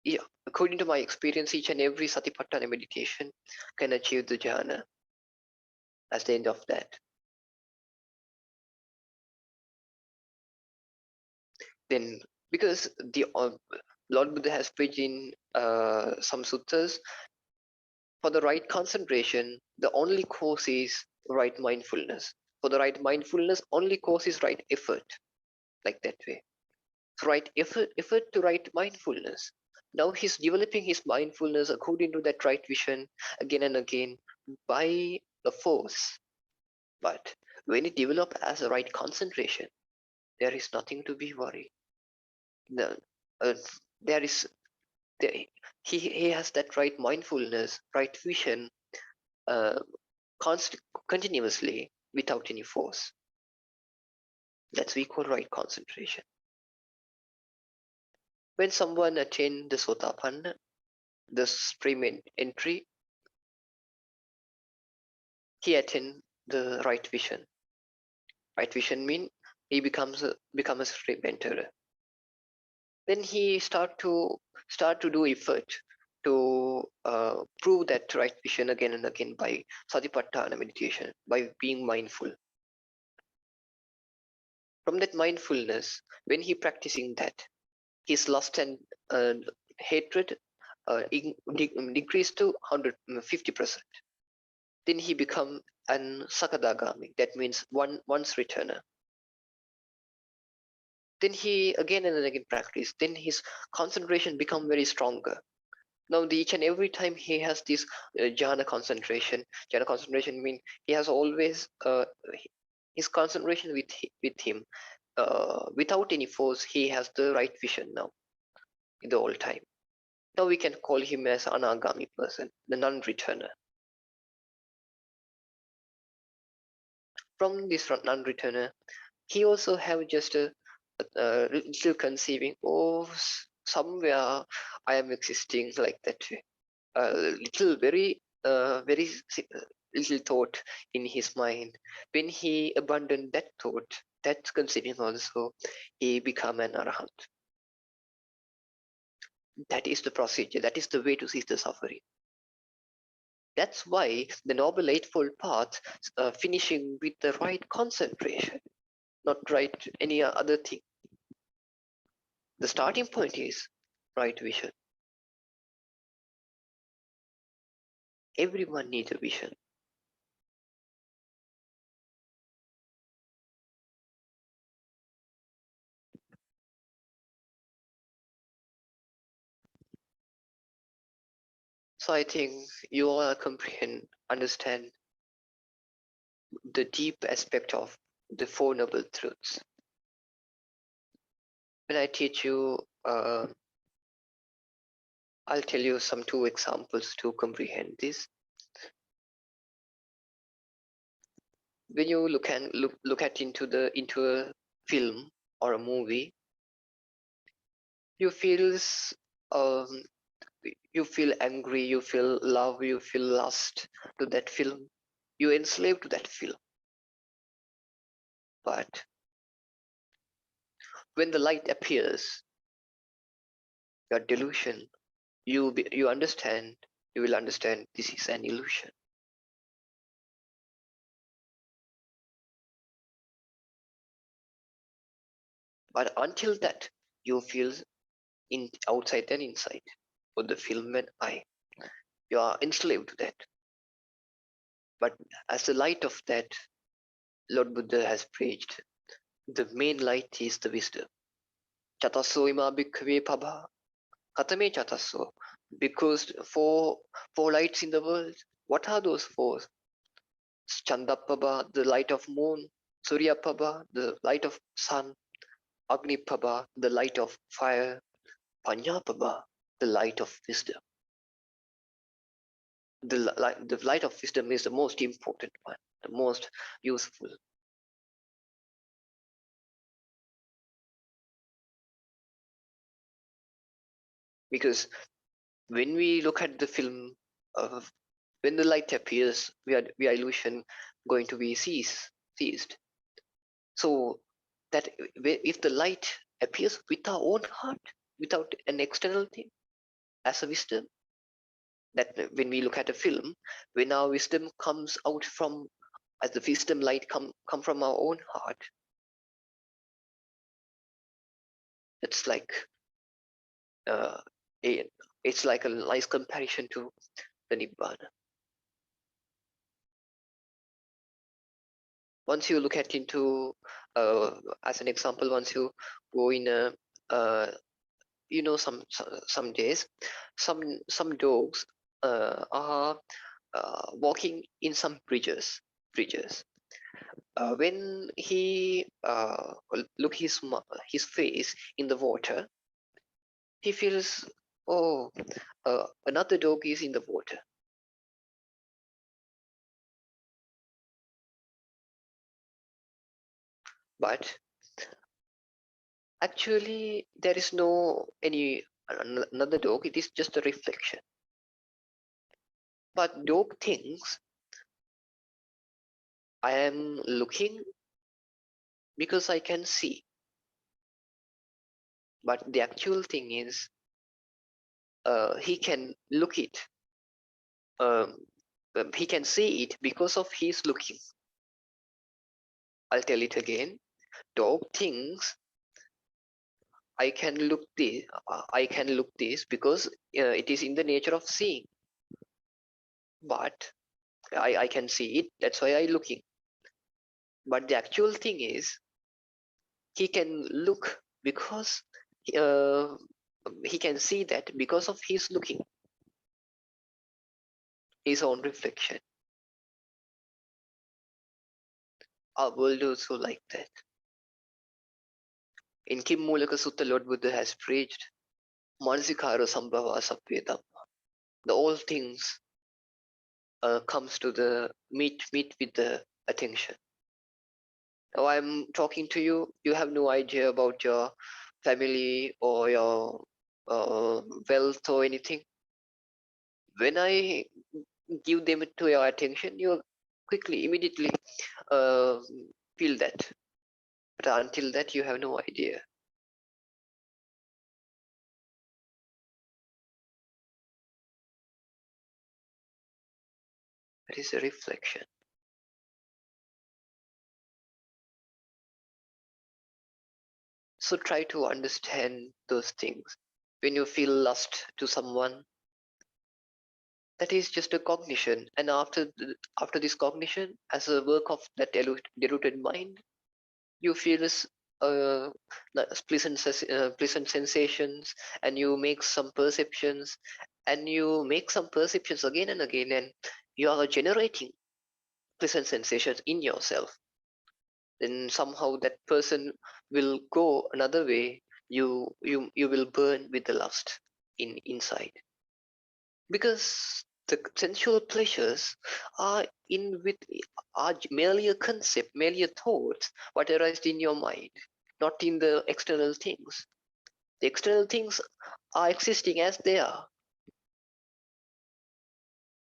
Speaker 2: yeah, according to my experience, each and every Satipatthana meditation can achieve the jhana as the end of that. Then, because the Lord Buddha has preached in some suttas, for the right concentration, the only course is right mindfulness. For the right mindfulness, only course is right effort, like that way. So right effort to right mindfulness. Now he's developing his mindfulness according to that right vision again and again by the force. But when it develops as a right concentration, there is nothing to be worried. No, there is there, he has that right mindfulness, right vision, uh, continuously without any force. That's we call right concentration. When someone attains the Sotapanna, the supreme entry, he attains the right vision. Right vision means he becomes a supreme enterer. Then he start to do effort to prove that right vision again and again by satipatthana meditation, by being mindful. From that mindfulness, when he practicing that, his lust and uh, hatred decreased to 150%. Then he become an sakadagami, that means once returner. Then he again and again practice, then his concentration become very stronger. Now each and every time he has this jhana concentration. Jhana concentration means he has always his concentration with him. Without any force, he has the right vision now in the whole time. Now we can call him as anagami person, the non-returner. From this non-returner, he also have just a little conceiving, oh, somewhere I am existing like that. A little, very little thought in his mind. When he abandoned that thought, that conceiving also, he become an arahant. That is the procedure. That is the way to cease the suffering. That's why the Noble Eightfold Path, finishing with the right concentration, not right any other thing. The starting point is right vision. Everyone needs a vision. So I think you all understand the deep aspect of the Four Noble Truths. When I teach you, I'll tell you some two examples to comprehend this. When you look at into a film or a movie, you feels um, you feel angry, you feel love, you feel lust to that film. You enslaved to that film. But when the light appears, your delusion, you understand, you will understand this is an illusion. But until that, you feel outside and inside, for the film and eye. You are enslaved to that. But as the light of that, Lord Buddha has preached, the main light is the wisdom. Chatasso ima bhikkhave pabha. Katame chatasso. Because four lights in the world, what are those four? Chandapabha, the light of moon. Suryapabha, the light of sun. Agnipabha, the light of fire. Panyapabha, the light of wisdom. The light of wisdom is the most important one, the most useful. Because when we look at the film, when the light appears, we are illusion going to be ceased. So that if the light appears with our own heart, without an external thing, as a wisdom, that when we look at a film, when our wisdom comes out from, as the wisdom light come from our own heart, it's like uh, it's like a nice comparison to the nibbana. Once you look at into, as an example, once you go in a, some days, some dogs are walking in some bridges. When he look his face in the water, he feels, oh, another dog is in the water. But actually, there is no another dog. It is just a reflection. But dog thinks I am looking because I can see. But the actual thing is he can look it. He can see it because of his looking. I'll tell it again. Dog thinks I can look this because it is in the nature of seeing. But I can see it. That's why I'm looking. But the actual thing is, he can look because uh, he can see that because of his looking, his own reflection. Our world also like that. In Kim Mulaka Sutta, Lord Buddha has preached, Mansikara Sambhava Sappya Dhamma. The all things comes to the meet with the attention. Now I'm talking to you, you have no idea about your family or your wealth or anything. When I give them to your attention, you quickly, immediately uh, feel that. But until that, you have no idea. That is a reflection. So try to understand those things. When you feel lust to someone, that is just a cognition. And after this cognition, as a work of that deluded mind, you feel this pleasant sensations, and you make some perceptions, and you make some perceptions again and again, and you are generating pleasant sensations in yourself. Then somehow that person will go another way. You will burn with the lust inside, because the sensual pleasures are in with are merely a concept, merely a thoughts, what arises in your mind, not in the external things. The external things are existing as they are,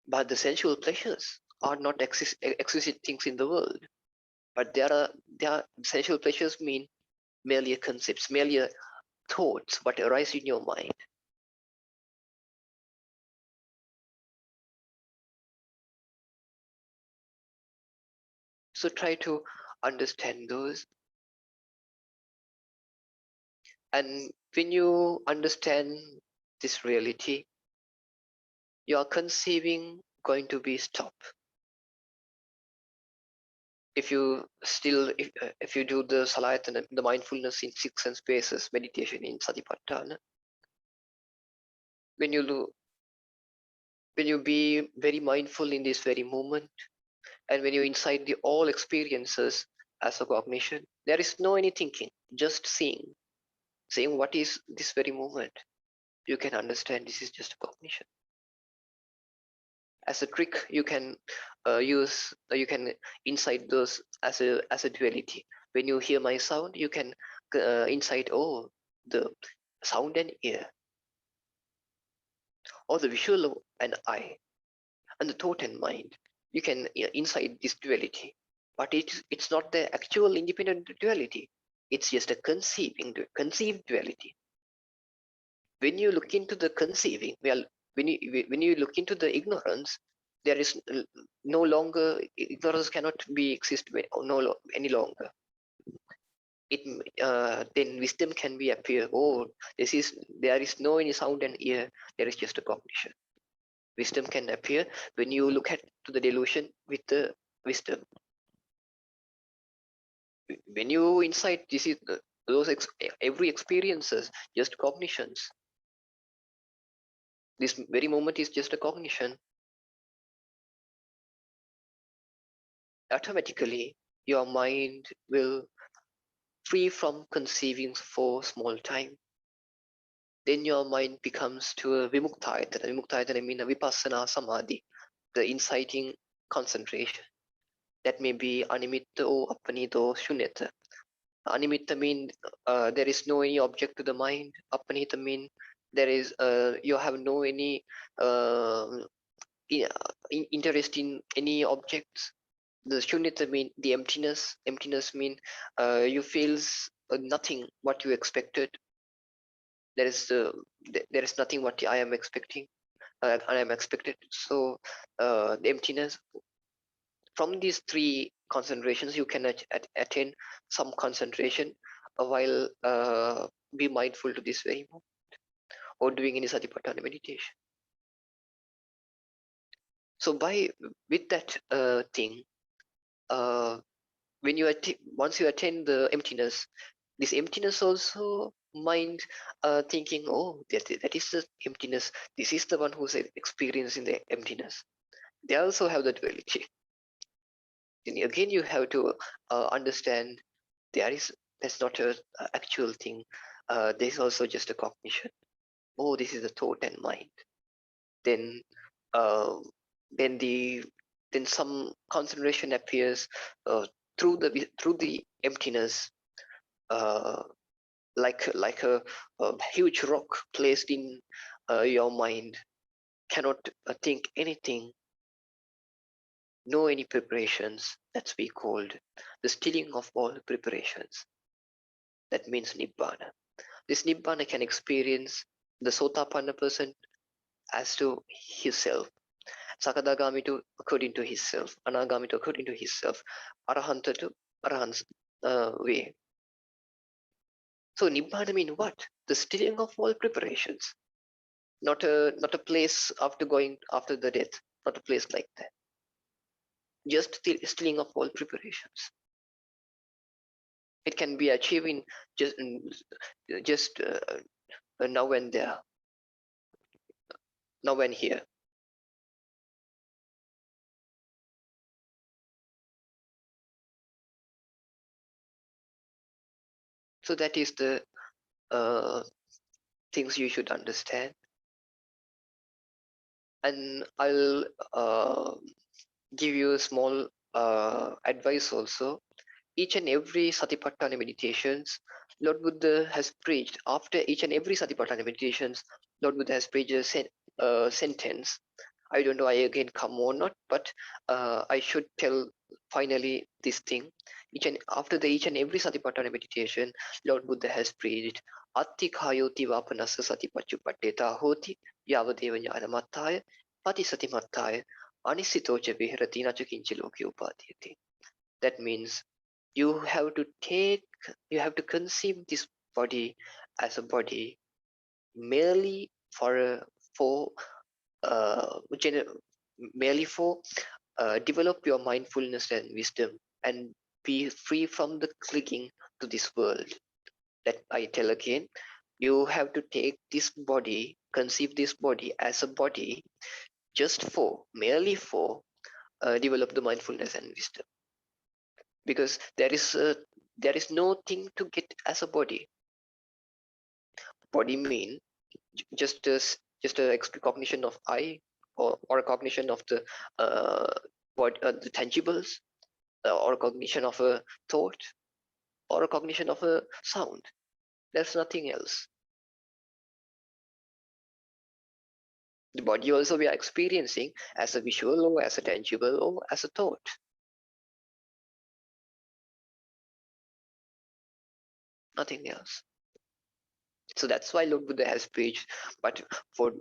Speaker 2: but the sensual pleasures are not existing things in the world. But there are sensual pleasures mean merely a concepts, merely a thoughts, what arise in your mind. So try to understand those. And when you understand this reality, your conceiving going to be stopped. If you still, if you do the salayatana, the mindfulness in six and spaces meditation in satipatthana, when you be very mindful in this very moment, and when you inside the all experiences as a cognition, there is no any thinking, just seeing what is this very moment. You can understand this is just a cognition. As a trick, you can use, you can insight those as a duality. When you hear my sound, you can insight, oh, the sound and ear, or the visual and eye, and the thought and mind. You can insight this duality, but it's not the actual independent duality. It's just a conceived duality. When you look into the conceiving, well, when you look into the ignorance, there is no longer, ignorance cannot be exist any longer. It then wisdom can be appear. Oh, there is no any sound and ear. There is just a cognition. Wisdom can appear when you look at to the delusion with the wisdom. When you insight, this is every experiences just cognitions. This very moment is just a cognition. Automatically your mind will free from conceiving for small time. Then your mind becomes to a vimuktayatana. Vimuktayatana means a vipassana samadhi, the inciting concentration. That may be animitta or apanita or shunyata. Animitta means there is no any object to the mind. Apanita means there is you have no any uh, interest in any objects. The shunyata mean the emptiness. Emptiness mean you feels nothing what you expected. there is nothing what I am expecting. I am expected. So the emptiness. From these three concentrations, you can attain some concentration while be mindful to this very moment or doing any satipatthana meditation. So with that thing, when you once you attain the emptiness, this emptiness also mind thinking, oh, that is the emptiness. This is the one who's experiencing the emptiness. They also have that duality. And again, you have to understand that's not a actual thing. There's also just a cognition. Oh, this is a thought and mind. Then uh, then the then some concentration appears uh, through the emptiness, uh, like a huge rock placed in your mind, cannot think anything, no any preparations. That's we called the stilling of all preparations. That means nibbana. This nibbana can experience the sotapanna person as to himself, sakadagami to according to himself, anagami to according to himself, arahanta to arahant's way. So nibbana mean what? The stilling of all preparations. Not a place after going after the death. Not a place like that. Just stilling of all preparations. It can be achieved in just now and there, now and here. So that is the things you should understand. And I'll give you a small advice also. Each and every satipatthana meditations, Lord Buddha has preached. After each and every satipatthana meditations, Lord Buddha has preached a sentence. I don't know I again come or not, but I should tell finally this thing. After each and every satipatthana meditation, Lord Buddha has preached Atti Kayoti Vapanasa Satipachupatteta Hoti Yavadeva Jnanamattaya Pati Satimattaya Anisitocha Viharati Nachakinchi Loki Upadhyate. That means you have to conceive this body as a body merely for merely for develop your mindfulness and wisdom and be free from the clinging to this world. That I tell again, you have to take this body, conceive this body as a body merely for develop the mindfulness and wisdom, because there is no thing to get as a body. Body mean just a cognition of I, or a cognition of uh, the tangibles, or a cognition of a thought, or a cognition of a sound. There's nothing else. The body also we are experiencing as a visual or as a tangible or as a thought. Nothing else. So that's why Lord Buddha has preached. But for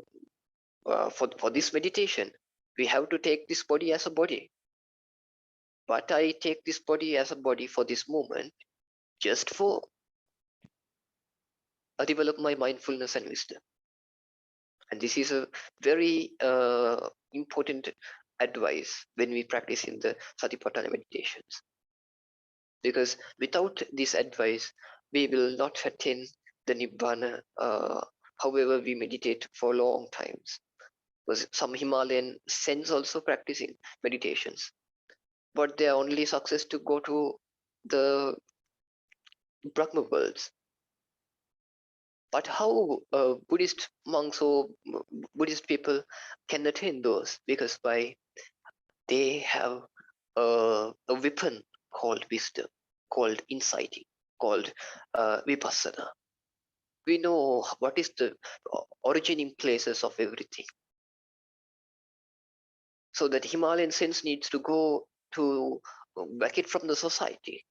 Speaker 2: this meditation, we have to take this body as a body. But I take this body as a body for this moment, just for develop my mindfulness and wisdom. And this is a very important advice when we practice in the Satipatthana meditations. Because without this advice, we will not attain the Nibbana, however we meditate for long times. Because some Himalayan saints also practicing meditations, but they are only success to go to the Brahma worlds. But how Buddhist monks or Buddhist people can attain those? Because they have a weapon called wisdom, called insight, called vipassana. We know what is the originating places of everything. So that Himalayan sense needs to go to back it from the society.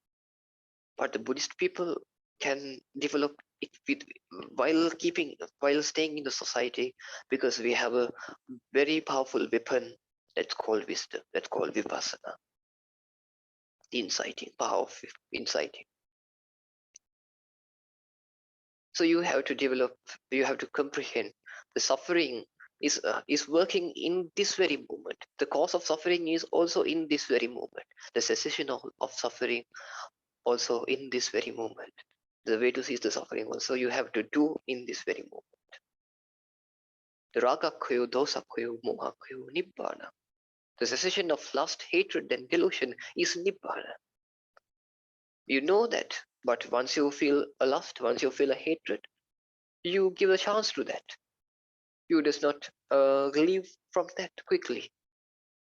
Speaker 2: But the Buddhist people can develop while staying in the society, because we have a very powerful weapon that's called wisdom, that's called vipassana, the inciting power of inciting. So you have to comprehend the suffering is working in this very moment. The cause of suffering is also in this very moment. The cessation of suffering also in this very moment. The way to cease the suffering also you have to do in this very moment. The ragakkhyo, dosakkhyo, mohakkhyo, nibbana. The cessation of lust, hatred, and delusion is nibbana. You know that, but once you feel a lust, once you feel a hatred, you give a chance to that. You does not leave from that quickly.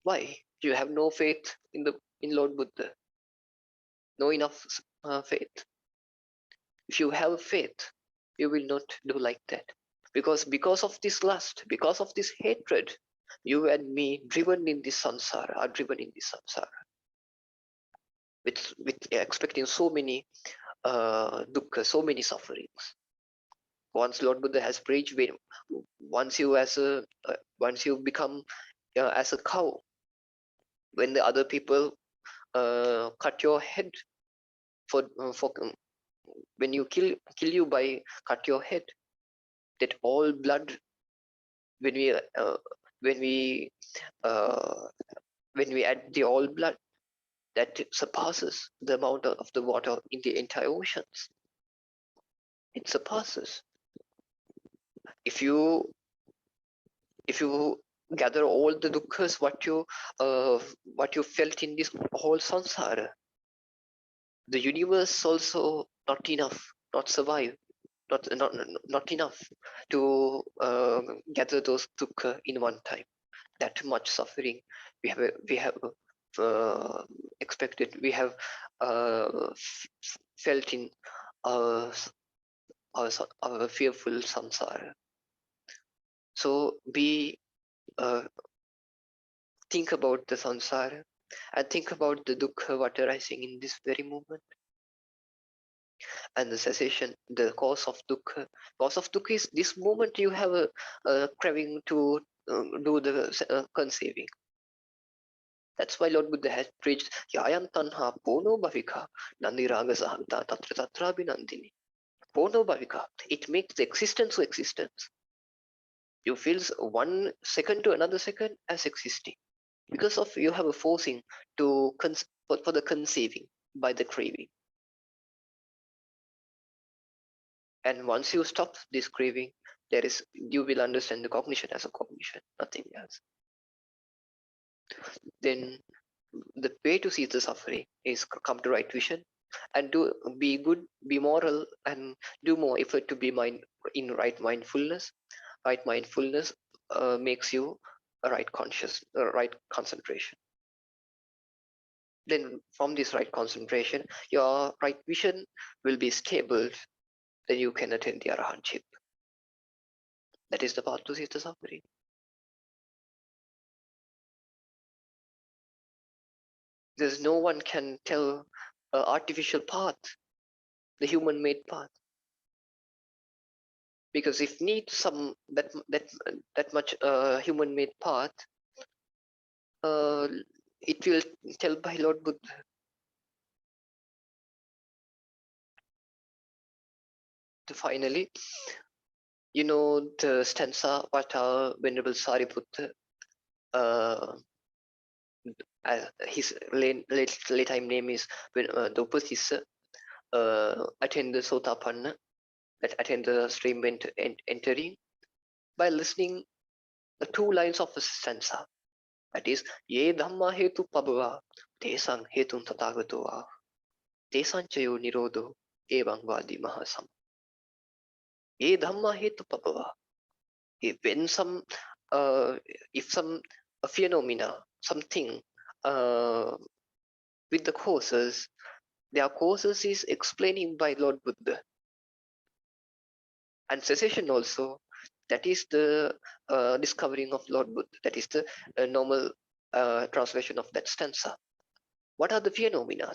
Speaker 2: Why? You have no faith in Lord Buddha, no enough faith. If you have faith, you will not do like that. Because of this lust, because of this hatred, you and me driven in this samsara, are driven in this samsara. With expecting so many dukkha, so many sufferings. Once Lord Buddha has preached, once you become as a cow, when the other people cut your head for when you kill you by cut your head, that all blood, when we when we uh, when we add the all blood, that surpasses the amount of the water in the entire oceans. It surpasses. If you gather all the dukkhas what you felt in this whole samsara, the universe also not enough, not survive, not enough to gather those dukkha in one time. That much suffering we have expected, we have felt in our, our fearful samsara. So be think about the samsara and think about the dukkha what arising in this very moment, and the cessation, the cause of dukkha. Cause of dukkha is this moment you have a craving to do the conceiving. That's why Lord Buddha has preached Yayam Tanha Pono Bhavika Nandi Raga Sahanta Tatra Tatra Binandini. Pono Bhavika. It makes the existence to existence. You feel 1 second to another second as existing. Because of you have a forcing to for the conceiving by the craving. And once you stop this craving, you will understand the cognition as a cognition, nothing else. Then the way to see the suffering is come to right vision and be good, be moral, and do more effort to be in right mindfulness. Right mindfulness makes you a right right concentration. Then from this right concentration, your right vision will be stable. Then you can attain the arahantship. That is the path to see the suffering. There's no one can tell artificial path, the human-made path. Because if need some that much human-made path, it will tell by Lord Buddha. Finally, you know the stanza what our Venerable Sariputta, his late time name is the Upasissa, attend the Sotapanna, that attend the stream entering, by listening the 2 lines of a stanza. That is, Ye Dhamma Hetu Pabhava, Tesang Hetun Tathagatoa, Tesanchayo Nirodo, Evang Vadi Mahasam. Ye Dhamma Hetu Pabhava. When if some phenomena, something with the causes, their causes is explaining by Lord Buddha. And cessation also, that is the discovering of Lord Buddha. That is the normal translation of that stanza. What are the phenomena?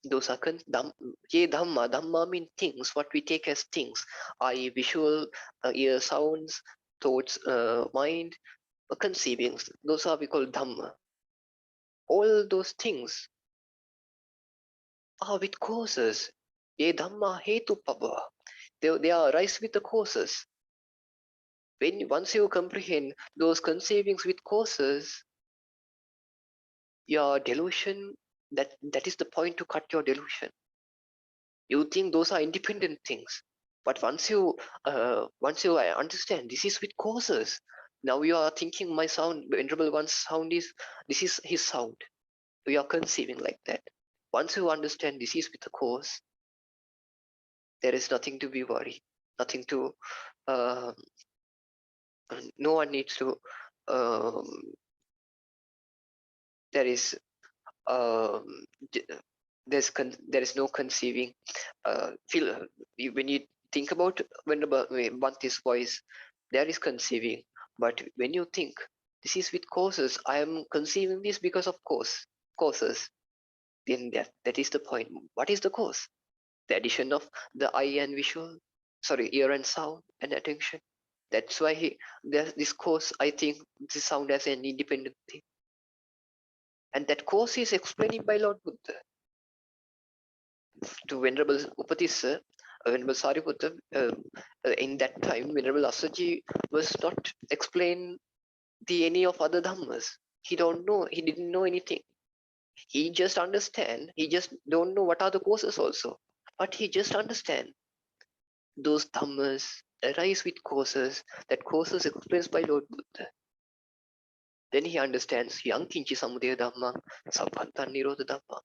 Speaker 2: Those are ye Dhamma. Dhamma means things, what we take as things. Eye, visual, ear, sounds, thoughts, mind, conceivings. Those are we call Dhamma. All those things are with causes. Ye Dhamma hetu pabha. They are arise with the causes. Once you comprehend those conceivings with causes, your delusion, that is the point to cut your delusion. You think those are independent things, but once you understand this is with causes, now you are thinking my sound, Venerable One's sound is, this is his sound. We are conceiving like that. Once you understand this is with the cause, there is nothing to be worried, nothing to uh, no one needs to there is um, there is no conceiving. Feel when you think about when Bhanti's voice, there is conceiving. But when you think this is with causes, I am conceiving this because of causes. Then that is the point. What is the cause? The addition of the eye and visual, sorry, ear and sound and attention. That's why there's this cause. I think this sound as an independent thing, and that cause is explained by Lord Buddha to Venerable Upatissa, Venerable Sariputta. In that time, Venerable Asaji was not explain the any of other dhammas. He don't know. He didn't know anything. He just understand. He just don't know what are the causes also. But he just understand those dhammas arise with causes. That causes explains by Lord Buddha. Then he understands yang kinchi samudaya dhamma, sabbhantan nirodha dhamma.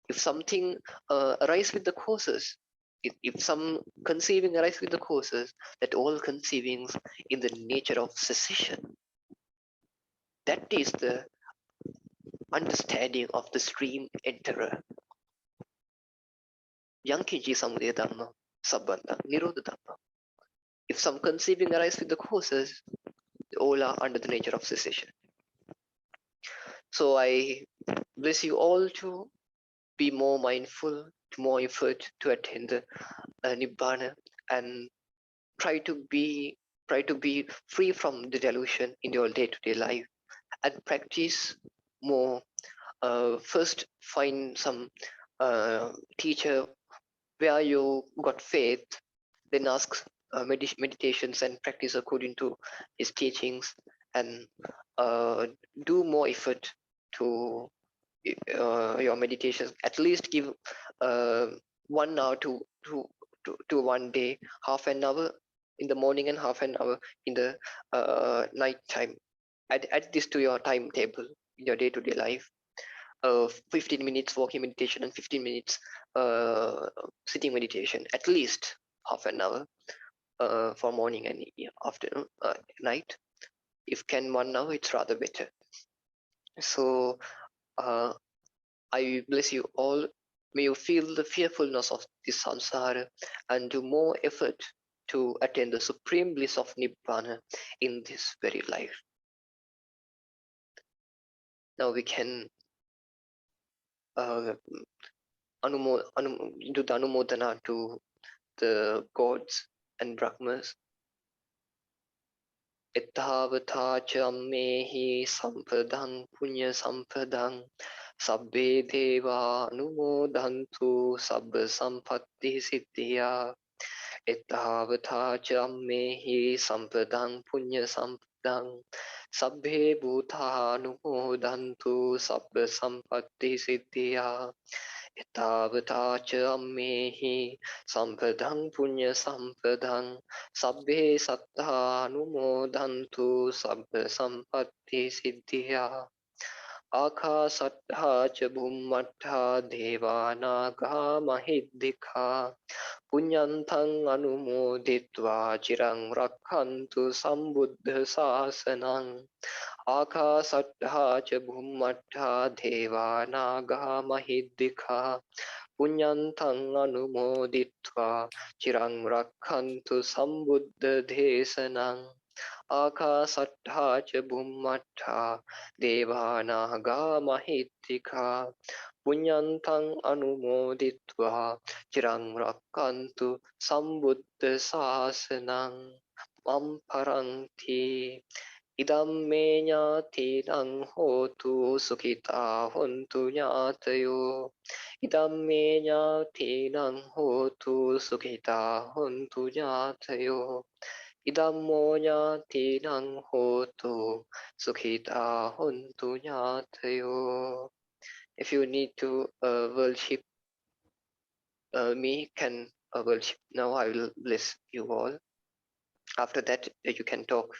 Speaker 2: If something arise with the causes, if some conceiving arise with the causes, that all conceivings in the nature of cessation, that is the understanding of the stream enterer. Yankinji samudaya dhamma, sabbanta, nirodha dhamma. If some conceiving arise with the causes, all are under the nature of cessation. So I bless you all to be more mindful, to more effort to attain the Nibbana, and try to be free from the delusion in your day-to-day life, and practice more. First find some teacher where you got faith, then ask meditations and practice according to his teachings, and do more effort to your meditations. At least give 1 hour to 1 day, half an hour in the morning and half an hour in the night time. Add this to your timetable in your day-to-day life. 15 minutes walking meditation and 15 minutes sitting meditation, at least half an hour for morning and afternoon, night. If can 1 hour, it's rather better. So I bless you all. May you feel the fearfulness of this samsara and do more effort to attain the supreme bliss of Nibbana in this very life. Now we can do the Anumodana to the gods and Brahmas. Ettavata chammehi sampadang punya sampadang sabbe deva anumodantu sabba sampatti siddhya. Ettavata chammehi sampadang punya sampadang sabbe bhutha anumodantu sabba sampatti siddhya. Ettavata chammehi sampadang punya sampadang sabbe sattha anumodantu sabba sampatti siddhya. Akasattha ca bhummattha devanaga mahiddhika punyantang anumoditva cirang rakhantu sambuddha sasanang. Akasattha ca bhummattha devanaga mahiddhika punyantang anumoditva cirang rakhantu sambuddha desanang. Akasattha ca bhummattha devanaga mahiddhika Punyantang anumoditva chirang rakkantu sambuddha sasanang mam paranti. Idam me ñātīnaṁ hotu sukhita hontu ñātayo. Idam me ñātīnaṁ hotu sukhita hontu ñātayo. Idam mo ñātīnaṁ hotu sukhita hontu ñātayo. If you need to worship me, can worship now. I will bless you all. After that, you can talk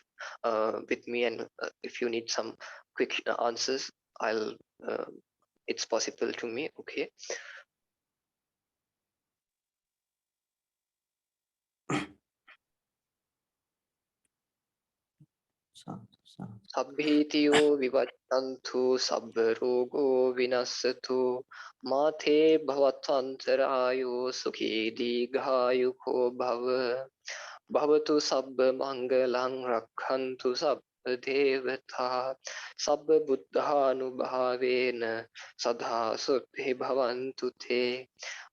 Speaker 2: with me, and if you need some quick answers, I'll. It's possible to me. Okay. Sabbhitiyo vivatantu sabbarogo vinassatu mate bhavatantarayo sukhi digayuko bhava bhavatu sabba mangalang rakhantu sabba devata sabba buddhanubhavena sadha suddhi bhavantu te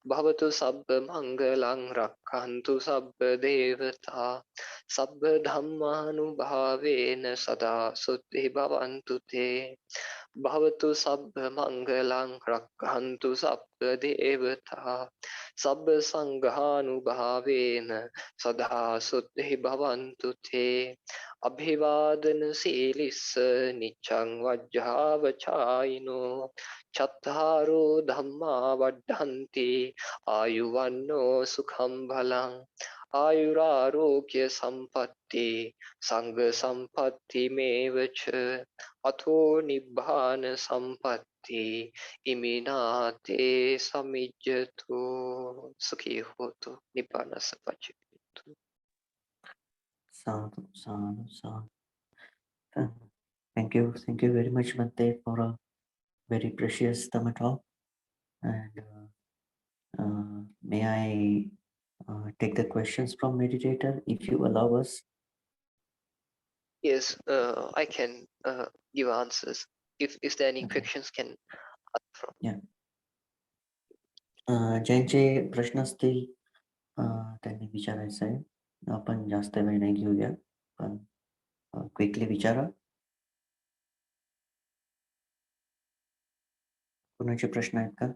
Speaker 2: bhavatu sabba mangalang rakhantu sabba devata sabba dhammanubhavena sada suddhi bhavantu te bhavatu sabba mangalang rakhantu sabba devata sabba sanghanubhavena sada suddhi bhavantu te abhivadana silissa niccang vajjhavacayino chattaro dhamma vaddhanti ayuvanno sukham bhalang ayurarogya sampatti sangha sampatti mevacha atho nibbana sampatti iminate samijjatu sukhi hotu nibbana sampajjatu.
Speaker 3: Sadhu, sadhu, sadhu. Thank you very much, Bhante, for a very precious Dhamma talk. And may I take the questions from meditator, if you allow us?
Speaker 2: Yes, I can give answers. If there are any
Speaker 3: Okay.
Speaker 2: questions, can ask from.
Speaker 3: Yeah. ज्यांचे प्रश्न असतील त्यांनी विचारायचं आहे. आपण जास्त वेळ नाही घेऊया, पण क्विकली विचारा. कोणाचे प्रश्न आहेत का?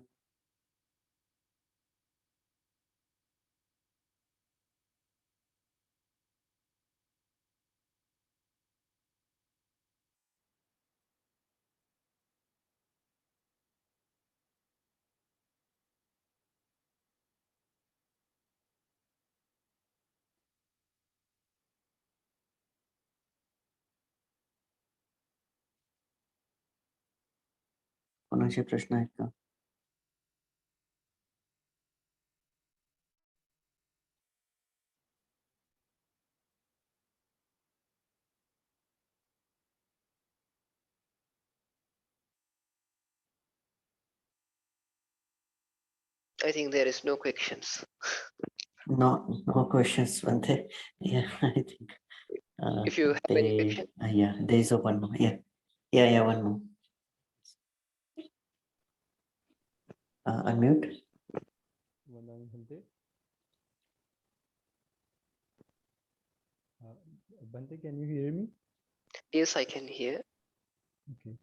Speaker 3: कोणाचे प्रश्न आहेत का?
Speaker 2: I think there is no questions.
Speaker 3: No questions, Bhante. Yeah, I think.
Speaker 2: If you have any question,
Speaker 3: Yeah, there is one more. Yeah, one more. Unmute.
Speaker 4: Bhante, can you hear me?
Speaker 2: yes, I can hear.
Speaker 4: Okay.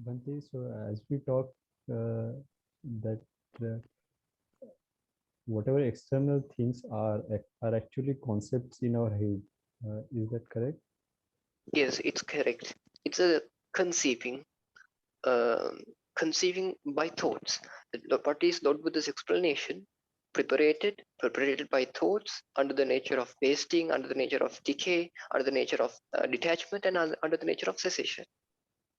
Speaker 4: Bhante, so as we talk that whatever external things are actually concepts in our head. Is that correct?
Speaker 2: Yes, it's correct. It's a conceiving by thoughts. What is Lord Buddha's explanation? Preparated by thoughts, under the nature of wasting, under the nature of decay, under the nature of detachment, and under the nature of cessation.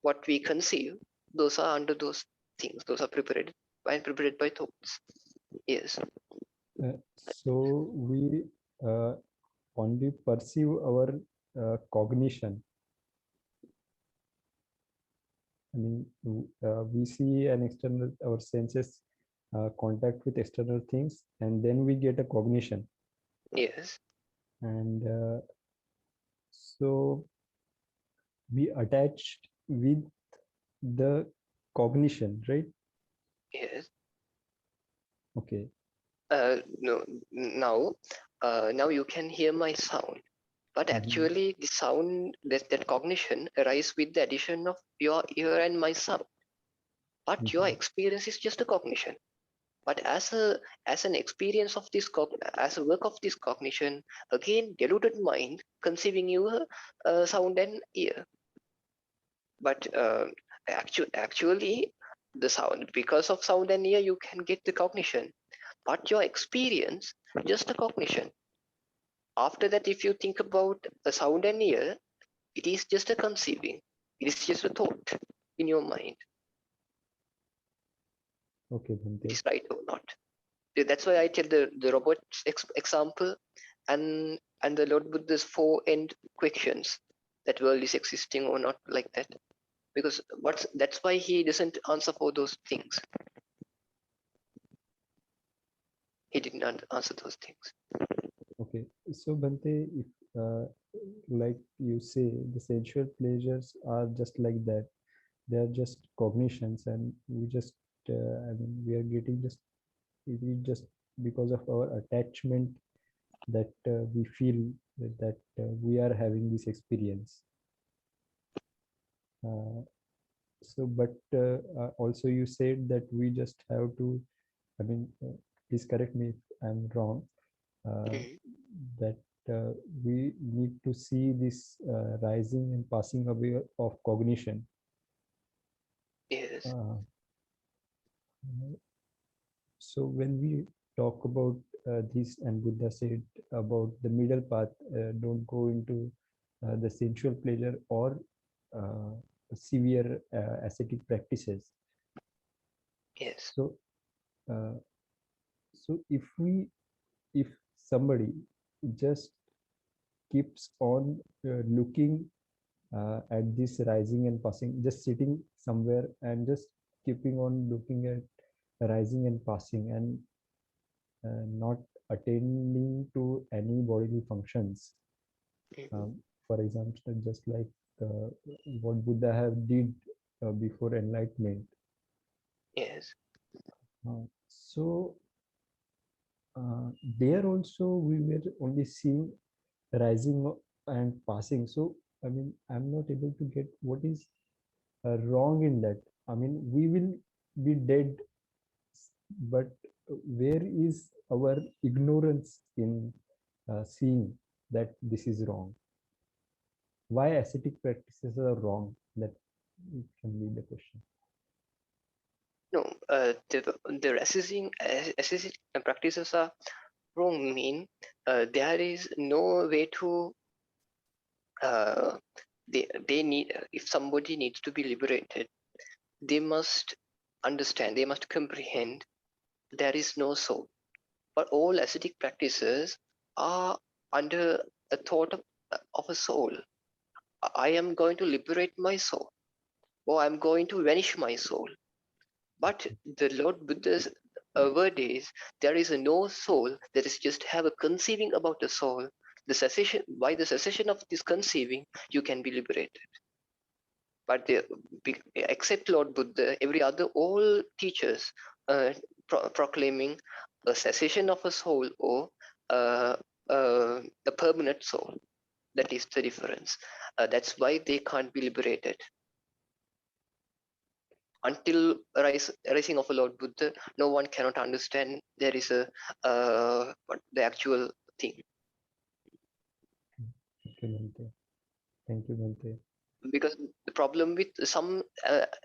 Speaker 2: What we conceive, those are under those things. Those are prepared by thoughts. Yes.
Speaker 4: So we only perceive our cognition. I mean, we see an external, our senses contact with external things, and then we get a cognition.
Speaker 2: Yes.
Speaker 4: And so we attached with the cognition, right?
Speaker 2: Yes.
Speaker 4: Okay.
Speaker 2: No. Now you can hear my sound. But
Speaker 4: Mhm.
Speaker 2: actually, the sound, that cognition arises with the addition of your ear and my sound. But your
Speaker 4: Mhm.
Speaker 2: experience is just a cognition. But as an experience of this as a work of this cognition, again deluded mind conceiving you a sound and ear. But actually, the sound, because of sound and ear, you can get the cognition. But your experience, just a cognition. After that, if you think about a sound and ear, it is just a conceiving. It is just a thought in your mind.
Speaker 4: Okay,
Speaker 2: It
Speaker 4: Bhante.
Speaker 2: is right or not. That's why I tell the robot example and the Lord Buddha's four end questions, that world is existing or not, like that. Because that's why he doesn't answer for those things. He did not answer those things.
Speaker 4: Okay. So Bhante, if like you say, the sensual pleasures are just like that. They are just cognitions, and we just, I mean, we are getting just, it is just because of our attachment that we feel that we are having this experience. So, but also you said that we just have to, I mean, please correct me if I'm wrong,
Speaker 2: Mhm.
Speaker 4: that we need to see this rising and passing away of cognition.
Speaker 2: Yes.
Speaker 4: So when we talk about this, and Buddha said about the middle path, don't go into the sensual pleasure or uh, severe ascetic practices.
Speaker 2: Yes.
Speaker 4: So, uh, so if somebody just keeps on looking at this rising and passing, just sitting somewhere and just keeping on looking at rising and passing, and not attending to any bodily functions.
Speaker 2: Mhm.
Speaker 4: For example, just like uh, what Buddha have did before enlightenment.
Speaker 2: Yes.
Speaker 4: So there also we were only seeing rising and passing. So I mean, I'm not able to get what is wrong in that. I mean, we will be dead, but where is our ignorance in seeing that this is wrong? Why ascetic practices are wrong? That can be the question.
Speaker 2: No, the assessing practices are wrong. Mean there is no way to they need, if somebody needs to be liberated, they must understand, they must comprehend there is no soul. But all ascetic practices are under a thought of a soul. I am going to liberate my soul, or I'm going to vanish my soul. But the Lord Buddha's word is, there is no soul, there is just have a conceiving about the soul. The cessation, by the cessation of this conceiving, you can be liberated. But except Lord Buddha, every other, all teachers proclaiming a cessation of a soul, or uh, a permanent soul. That is the difference. That's why they can't be liberated. Until rising of a Lord Buddha, no one cannot understand there is a the actual thing.
Speaker 4: Okay, Bhante. Thank you, Bhante.
Speaker 2: Because the problem with some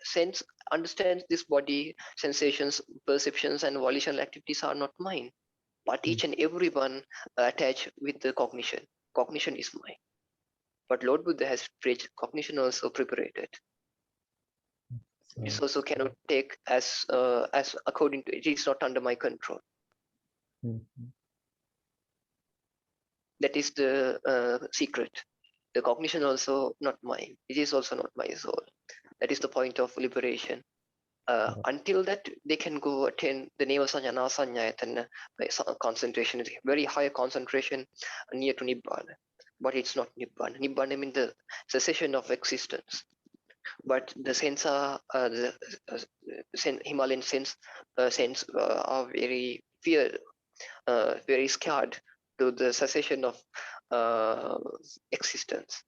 Speaker 2: sense understands this body, sensations, perceptions, and volitional activities are not mine, but each and every one attached with the cognition. Cognition is mine. But Lord Buddha has preached cognition also prepared. This
Speaker 4: So,
Speaker 2: also cannot take as according to it is not under my control.
Speaker 4: mhm.
Speaker 2: That is the secret. The cognition also not mine. It is also not my soul. That is the point of liberation. Until that, they can go attain the neva sanyana sanyayatana by concentration, very high concentration near to nibbana. But it's not nibbana. Nibbana means the cessation of existence. but the sense are Himalayan sense are very very scared to the cessation of existence.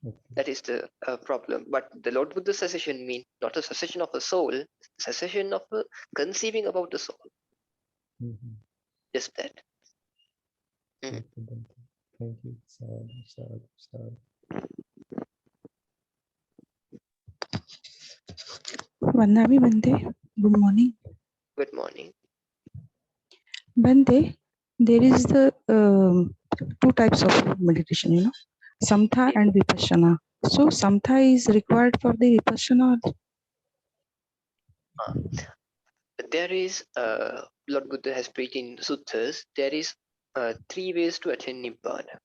Speaker 4: Okay.
Speaker 2: That is the problem. But the Lord Buddha cessation means not a cessation of a soul, cessation of a conceiving about the soul.
Speaker 4: Mhm.
Speaker 2: Just that. Mm.
Speaker 4: Okay, Bhante. Thank you. Sadhu, sadhu, sadhu.
Speaker 5: Vannavi Bhante, good morning.
Speaker 2: Good morning.
Speaker 5: Bhante, there is the two types of meditation, Samatha and Vipassana. So Samatha is required for the Vipassana.
Speaker 2: There is Lord Buddha has preached in suttas. There is 3 ways to attain Nibbana.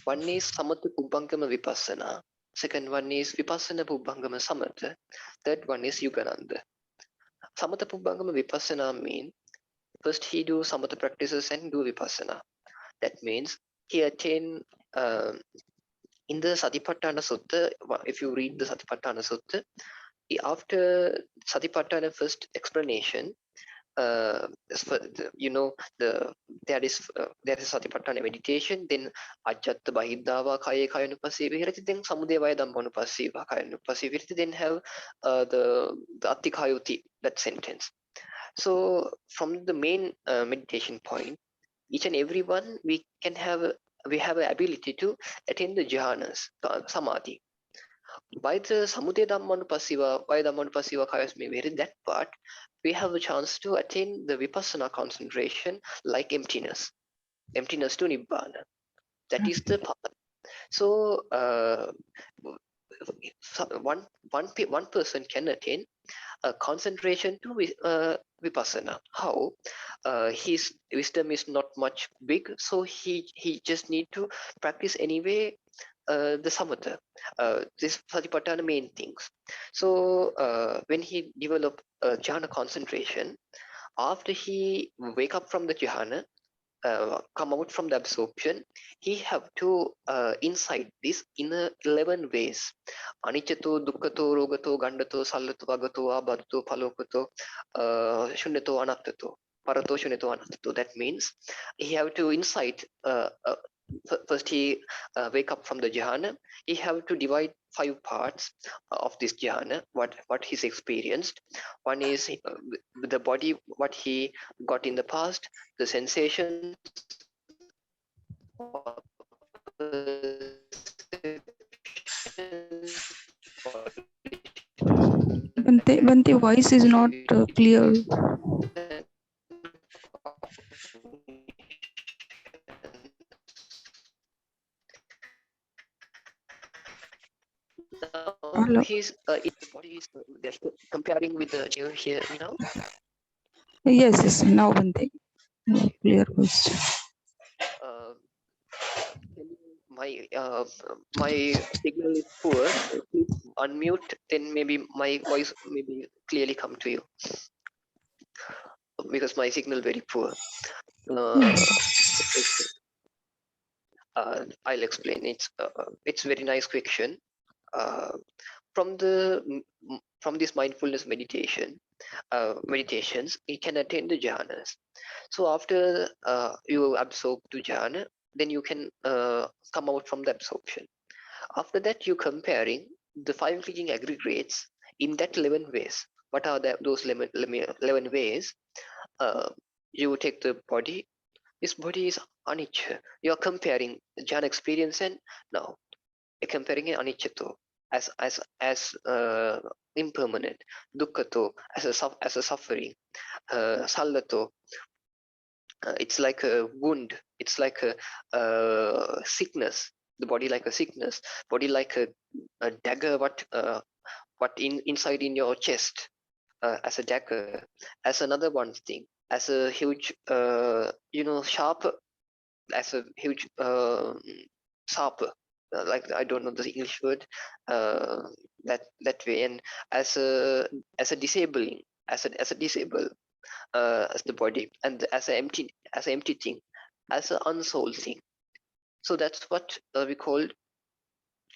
Speaker 2: One is Samatha Pubbangama Vipassana. Second one is Vipassana Pubbangama Samatha. Third one is Yugananda. Samatha Pubbangama Vipassana mean first he do Samatha practices and do Vipassana. That means he attain in the Satipatthana Sutta. If you read the Satipatthana Sutta, after Satipatthana first explanation, there is Satipatthana meditation, then Ajjatta Bahiddhava Kaya Kayanupasseva Virati, then Samudaya Vaya Dhammanupasseva Kayanupasseva Virati, then have the Attikayuti, that sentence. So from the main meditation point, each and every one we have an ability to attain the jhanas, samadhi. By the Samudaya Dhammanupasseva, Vaya Dhammanupasseva Kayasmi Virati, that part, we have a chance to attain the Vipassana concentration like emptiness to Nibbana. That is the path. So one person can attain a concentration to Vipassana. How? His wisdom is not much big, so he just need to practice anyway the samatha, this satipatthana main things. So when he develop jhana concentration, after he wake up from the jhana, come out from the absorption, he have to insight this in 11 ways. Aniccato, dukkhato, rogato, gandato, sallato, vagato, abadato, palokato, shunyato, anattato, parato, shunyato, anattato. That means he have to insight. First, he wake up from the jhana. He have to divide 5 parts of this jhana. What he's experienced. One is the body, what he got in the past, the sensations,
Speaker 5: Bhante, voice is not clear. Hello.
Speaker 2: His body is comparing with the you hear me now.
Speaker 5: Yes, now Bhante. Clear voice.
Speaker 2: My signal is poor. Please unmute, then maybe my voice maybe clearly come to you, because my signal very poor. I'll explain. It's very nice question. From this mindfulness meditations, you can attain the jhanas. So after you absorb to jhana, then you can come out from the absorption. After that, you comparing the 5 leading aggregates in that 11 ways. What are those 11 ways? You take the body. This body is anicca. You are comparing jhana experience, and now you're comparing it aniccato as impermanent, dukkhato as a suffering, sallato, it's like a wound, it's like a sickness, the body like a sickness, body like a dagger, what inside in your chest, as a dagger, as another one thing, as a huge sharp, as a huge sharp, like I don't know the English word, that way, and as a disabling, as a disable, as the body, and as an empty thing, as an unsold thing. So that's what we call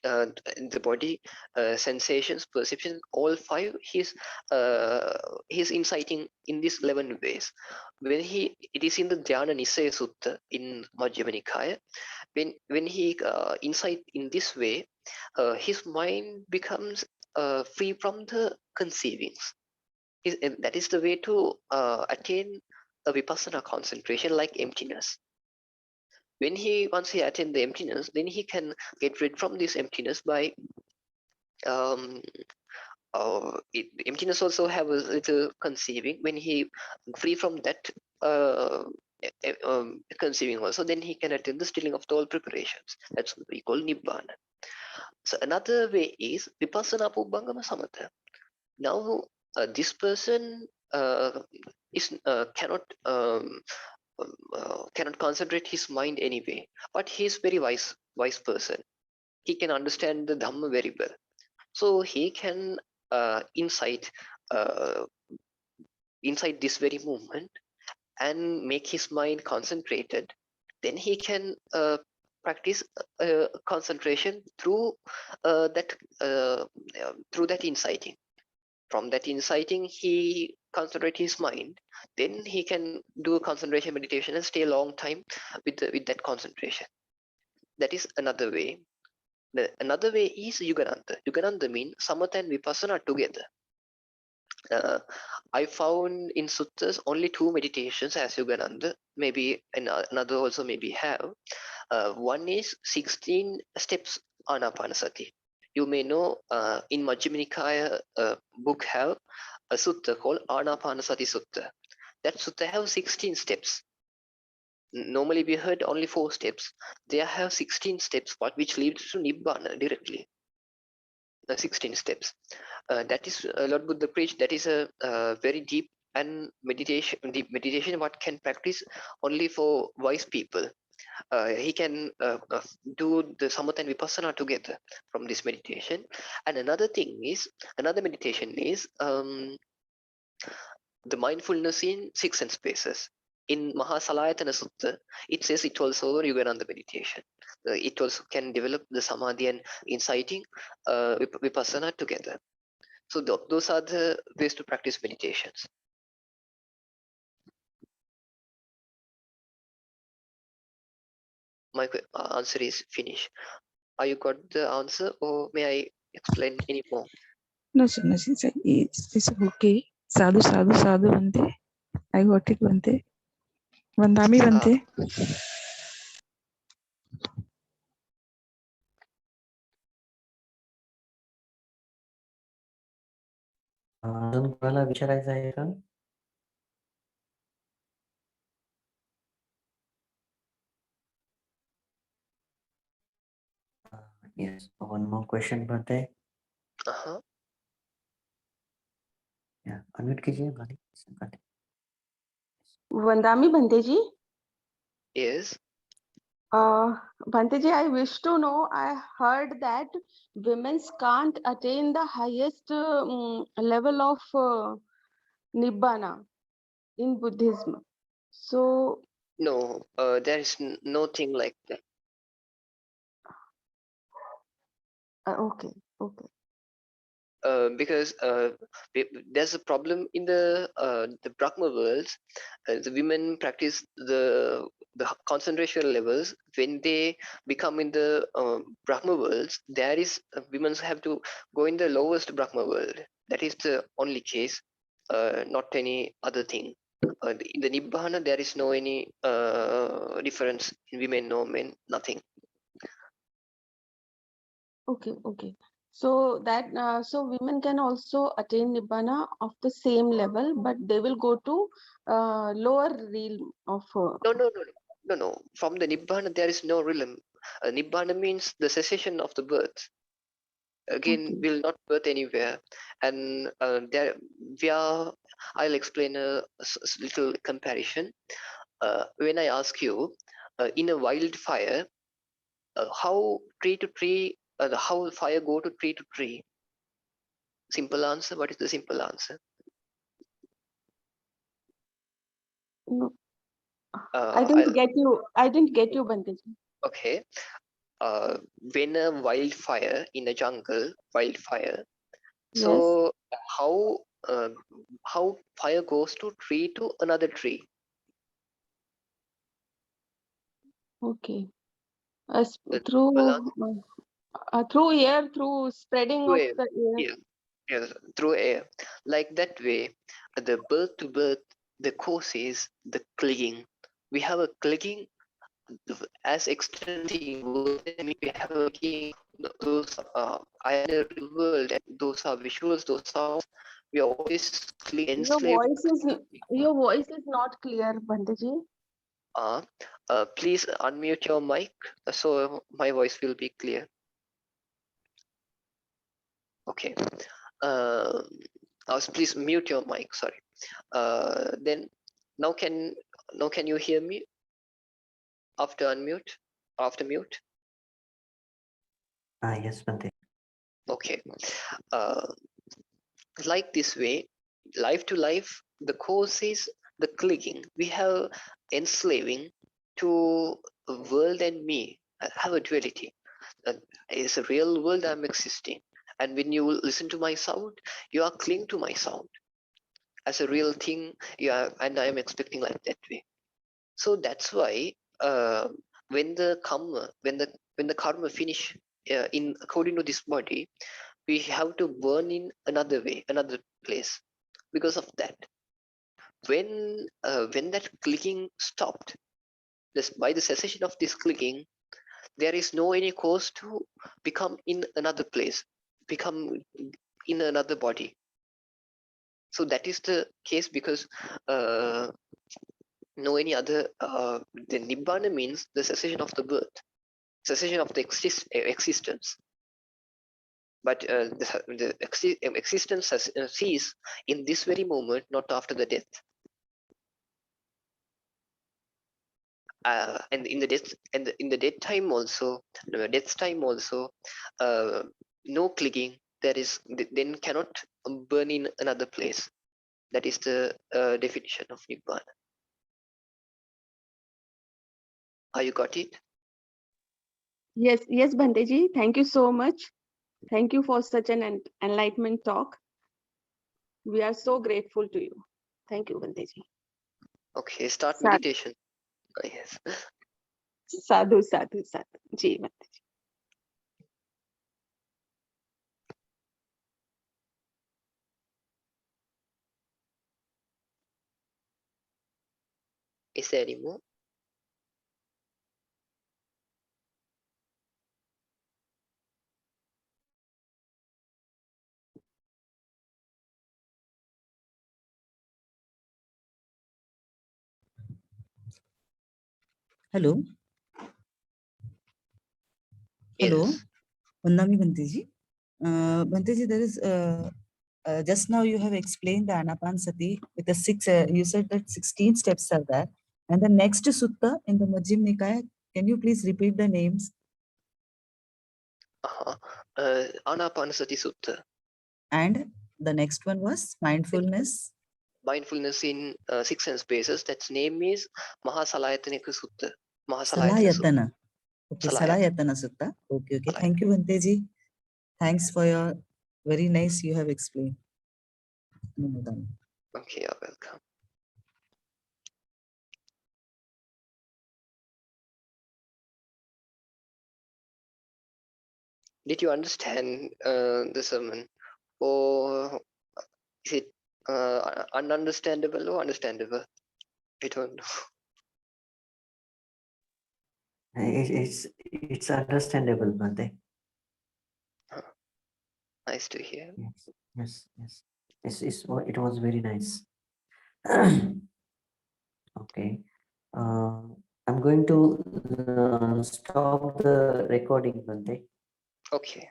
Speaker 2: the body, sensations, perception, all five, he's inciting in these 11 ways. When it is in the Dhyana Nisaya Sutta in Majjhima Nikaya, when he incite in this way, his mind becomes free from the conceivings. That is the way to attain a vipassana concentration, like emptiness. When once he attains the emptiness, then he can get rid from this emptiness by emptiness also have a little conceiving. When he free from that conceiving also, then he can attain the stilling of the all preparations. That's what we call nibbana. So another way is vipassana pubbangama samatha. Now this person cannot concentrate his mind anyway, but he is very wise person. He can understand the Dhamma very well, so he can insight this very movement and make his mind concentrated. Then he can practice concentration through that inciting. From that inciting, he concentrate his mind. Then he can do a concentration meditation and stay a long time with that concentration. That is another way. Another way is Yugananda. Yugananda means samatha and vipassana together. I found in suttas only 2 meditations as Yugananda. Maybe another also maybe have. One is 16 steps Anapanasati. You may know in Majjhima Nikaya book have a sutta called Anapanasati Sutta. That sutta have 16 steps. Normally we heard only 4 steps. They have 16 steps, which leads to Nibbana directly. 16 steps. That is Lord Buddha preached. That is a very deep deep meditation what can practice only for wise people. He can do the samatha and vipassana together from this meditation. And another meditation is the mindfulness in 6 sense spaces. In Mahasalayatana Sutta, it says it also Yugananda meditation. It also can develop the samadhi and inciting vipassana together. So those are the ways to practice meditations. My answer is finished. Are you got the answer, or may I explain any more?
Speaker 5: No, sir, no, sir. It's okay. Sadhu, sadhu, sadhu, Bante. I got it, Bante. Vandami, Bante.
Speaker 3: अजून कोणाला विचारायचं आहे का? Yes, one more question, Bhante. Yeah, unmute कीजिए Bhante.
Speaker 6: Vandami Bhanteji.
Speaker 2: Yes.
Speaker 6: Bhanteji, I wish to know, I heard that women can't attain the highest level of Nibbana in Buddhism. So
Speaker 2: No, there is no thing like that.
Speaker 6: Okay.
Speaker 2: Because there's a problem in the Brahma worlds. The women practice the concentration levels when they become in the Brahma worlds. There is women have to go in the lowest Brahma world. That is the only case, not any other thing. In the Nibbana, there is no any difference in women or men. Nothing.
Speaker 6: Okay. So that so women can also attain Nibbana of the same level, but they will go to lower realm of.
Speaker 2: No. From the Nibbana, there is no realm. Nibbana means the cessation of the birth. Again, will not birth anywhere. And I'll explain a little comparison. When I ask you, in a wildfire, how tree to tree, how fire go to tree? Simple answer. What is the simple answer?
Speaker 6: No. I didn't get you, Bhanteji.
Speaker 2: Okay. when a wildfire in a jungle, wildfire.
Speaker 6: Yes.
Speaker 2: So how fire goes to tree to another tree?
Speaker 6: Okay.
Speaker 2: Balance
Speaker 6: Through air, through spreading
Speaker 2: through
Speaker 6: of
Speaker 2: air.
Speaker 6: the air.
Speaker 2: Yeah, yeah, through air. Like that way, the birth to birth, the cause is the clinging. We have a clinging as extending world, and we have a clinging. Those are in the world, and those are visuals, those sounds. We are always enslaved.
Speaker 6: Your voice is not clear, Bandaji.
Speaker 2: Please unmute your mic so my voice will be clear. Okay. Please mute your mic. Sorry. Then now can you hear me after unmute? After mute?
Speaker 3: Yes, Bante.
Speaker 2: Okay. Like this way, life to life, the cause is the clinging. We have enslaving to a world and me. I have a duality. It's a real world I'm existing. And when you listen to my sound, you are clinging to my sound as a real thing. And I am expecting like that way. So that's why when the karma finish in according to this body, we have to burn in another way, another place. Because of that, when that clicking stopped, this by the cessation of this clicking, there is no any cause to become in another place, become in another body. So that is the case because no any other the nibbana means the cessation of the birth, cessation of the existence. But the existence has cease in this very moment, not after the death. And in the death and in the death time also, no clinging. There is then cannot burn in another place. That is the definition of nibbana. Are you got it?
Speaker 6: Yes, yes, Bandeji. Thank you so much. Thank you for such an enlightenment talk. We are so grateful to you. Thank you, Bandeji.
Speaker 2: Okay, start
Speaker 6: Sadhu,
Speaker 2: meditation. Yes.
Speaker 6: sadhu, sadhu, sadhu. Ji, Bandeji.
Speaker 2: Is there any more?
Speaker 7: Hello. Hello.
Speaker 2: Yes.
Speaker 7: Vandami Bhanteji. Bhanteji, there is just now you have explained the Anapanasati with the six. You said that 16 steps are there, and the next sutta in the Majjhima Nikaya. Can you please repeat the names?
Speaker 2: Anapanasati Sutta.
Speaker 7: And the next one was mindfulness.
Speaker 2: Mindfulness in 6 sense bases. That's name is Mahasalayatanaka Sutta.
Speaker 7: Salayatana. Okay,
Speaker 2: Salayatana.
Speaker 7: Salayatana Sutta. Okay, okay. Thank you, Bhanteji. Thanks for your very nice. You have explained.
Speaker 2: Okay, you're welcome. Did you understand the sermon, or is it ununderstandable or understandable? I don't know.
Speaker 3: It's understandable, Bante.
Speaker 2: Nice to hear.
Speaker 3: Yes. It was very nice. Okay. I'm going to stop the recording, Bante.
Speaker 2: Okay.